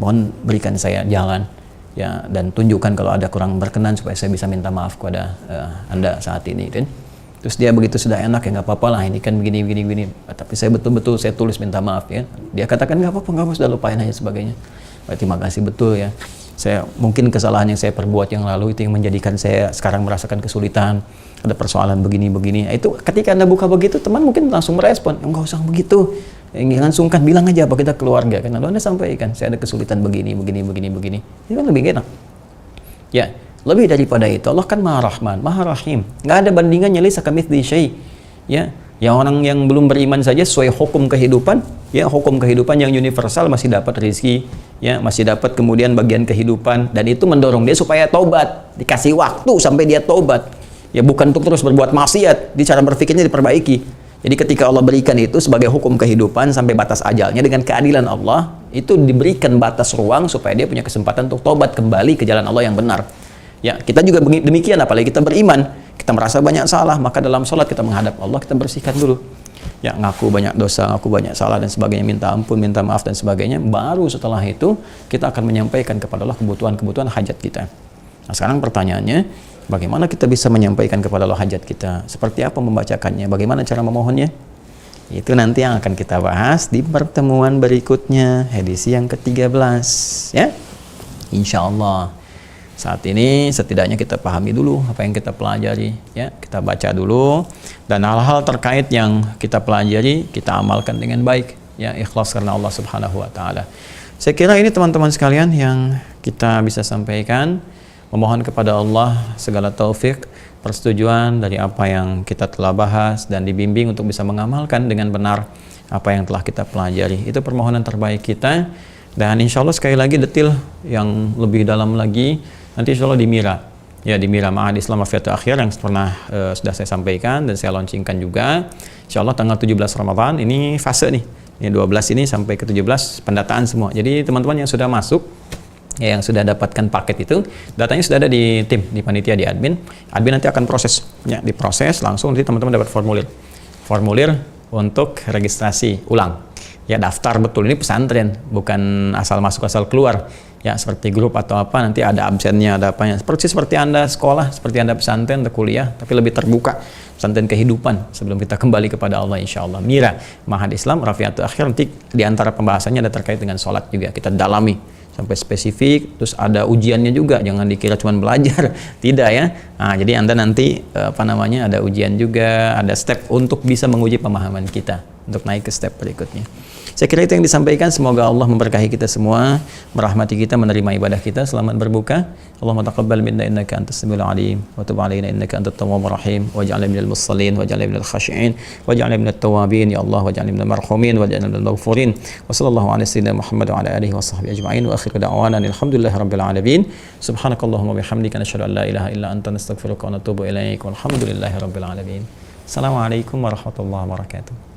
Mohon berikan saya jalan, ya, dan tunjukkan kalau ada kurang berkenan supaya saya bisa minta maaf kepada Anda saat ini, kan? Terus dia begitu sudah enak, ya nggak apa-apa lah, ini kan begini, tapi saya betul-betul saya tulis minta maaf, ya. Dia katakan nggak apa-apa, sudah lupain aja sebagainya. Terima kasih betul ya. Saya mungkin kesalahan yang saya perbuat yang lalu itu yang menjadikan saya sekarang merasakan kesulitan. Ada persoalan begini. Itu ketika Anda buka begitu, teman mungkin langsung merespon, enggak usah begitu. Jangan sungkan, bilang aja apa kita keluarga. Kan lalu Anda sampaikan, saya ada kesulitan begini. Itu kan lebih enak. Ya, lebih daripada itu, Allah kan Maha Rahman, Maha Rahim. Nggak ada bandingannya, laisa kamitslihi syai'. Ya, yang orang yang belum beriman saja sesuai hukum kehidupan, ya, hukum kehidupan yang universal masih dapat rezeki, ya, masih dapat kemudian bagian kehidupan, dan itu mendorong dia supaya taubat, dikasih waktu sampai dia taubat. Ya, bukan untuk terus berbuat maksiat, di cara berpikirnya diperbaiki. Jadi ketika Allah berikan itu sebagai hukum kehidupan sampai batas ajalnya, dengan keadilan Allah, itu diberikan batas ruang supaya dia punya kesempatan untuk taubat kembali ke jalan Allah yang benar. Ya, kita juga demikian, apalagi kita beriman, kita merasa banyak salah, maka dalam sholat kita menghadap Allah, kita bersihkan dulu. Ya, ngaku banyak dosa, ngaku banyak salah dan sebagainya, minta ampun, minta maaf dan sebagainya. Baru setelah itu kita akan menyampaikan kepada Allah kebutuhan-kebutuhan hajat kita. Nah, sekarang pertanyaannya, bagaimana kita bisa menyampaikan kepada Allah hajat kita? Seperti apa membacakannya? Bagaimana cara memohonnya? Itu nanti yang akan kita bahas di pertemuan berikutnya, edisi yang ke-13 ya. Insya Allah. Saat ini setidaknya kita pahami dulu apa yang kita pelajari ya. Kita baca dulu, dan hal-hal terkait yang kita pelajari kita amalkan dengan baik ya, ikhlas karena Allah Subhanahu wa taala. Saya kira ini teman-teman sekalian yang kita bisa sampaikan. Memohon kepada Allah segala taufik, persetujuan dari apa yang kita telah bahas, dan dibimbing untuk bisa mengamalkan dengan benar apa yang telah kita pelajari. Itu permohonan terbaik kita. Dan insya Allah sekali lagi detil yang lebih dalam lagi nanti insya Allah di Mira ya, di Mira Ma'had Islam Afiatul Akhir yang pernah sudah saya sampaikan dan saya launchingkan juga. Insya Allah tanggal 17 Ramadan ini fase nih, ini 12 ini sampai ke 17 pendataan semua. Jadi teman-teman yang sudah masuk ya, yang sudah dapatkan paket itu, datanya sudah ada di tim, di panitia, di admin nanti akan proses ya, diproses langsung, nanti teman-teman dapat formulir untuk registrasi ulang ya, daftar betul. Ini pesantren, bukan asal masuk asal keluar ya, seperti grup atau apa, nanti ada absennya, ada apanya, seperti Anda sekolah, seperti Anda pesantren atau kuliah, tapi lebih terbuka, pesantren kehidupan sebelum kita kembali kepada Allah insya Allah. Mira Ma'had Islam Rafiatul Akhir, nanti diantara pembahasannya ada terkait dengan sholat juga, kita dalami sampai spesifik, terus ada ujiannya juga, jangan dikira cuma belajar, tidak ya. Nah, jadi Anda nanti ada ujian juga, ada step untuk bisa menguji pemahaman kita untuk naik ke step berikutnya. Saya kira itu yang disampaikan. Semoga Allah memberkahi kita semua, merahmati kita, menerima ibadah kita. Selamat berbuka. Allahumma taqabbal minna innaka antas samiul alim wa tub alaina innaka antat tawwabur rahim waj'alna minal musallin waj'alna minal khashi'in waj'alna minat tawwabin ya Allah waj'alna minal marhumin waj'alna minal maghfurin. Wa sallallahu ala sayyidina Muhammad wa ala alihi wa sahbihi ajma'in wa akhiru da'wana alhamdulillahi rabbil alamin. Subhanakallahumma bihamdika nashhadu an la ilaha illa anta nastaghfiruka wa natubu ilaik. Walhamdulillahi rabbil alamin. Assalamualaikum warahmatullahi wabarakatuh.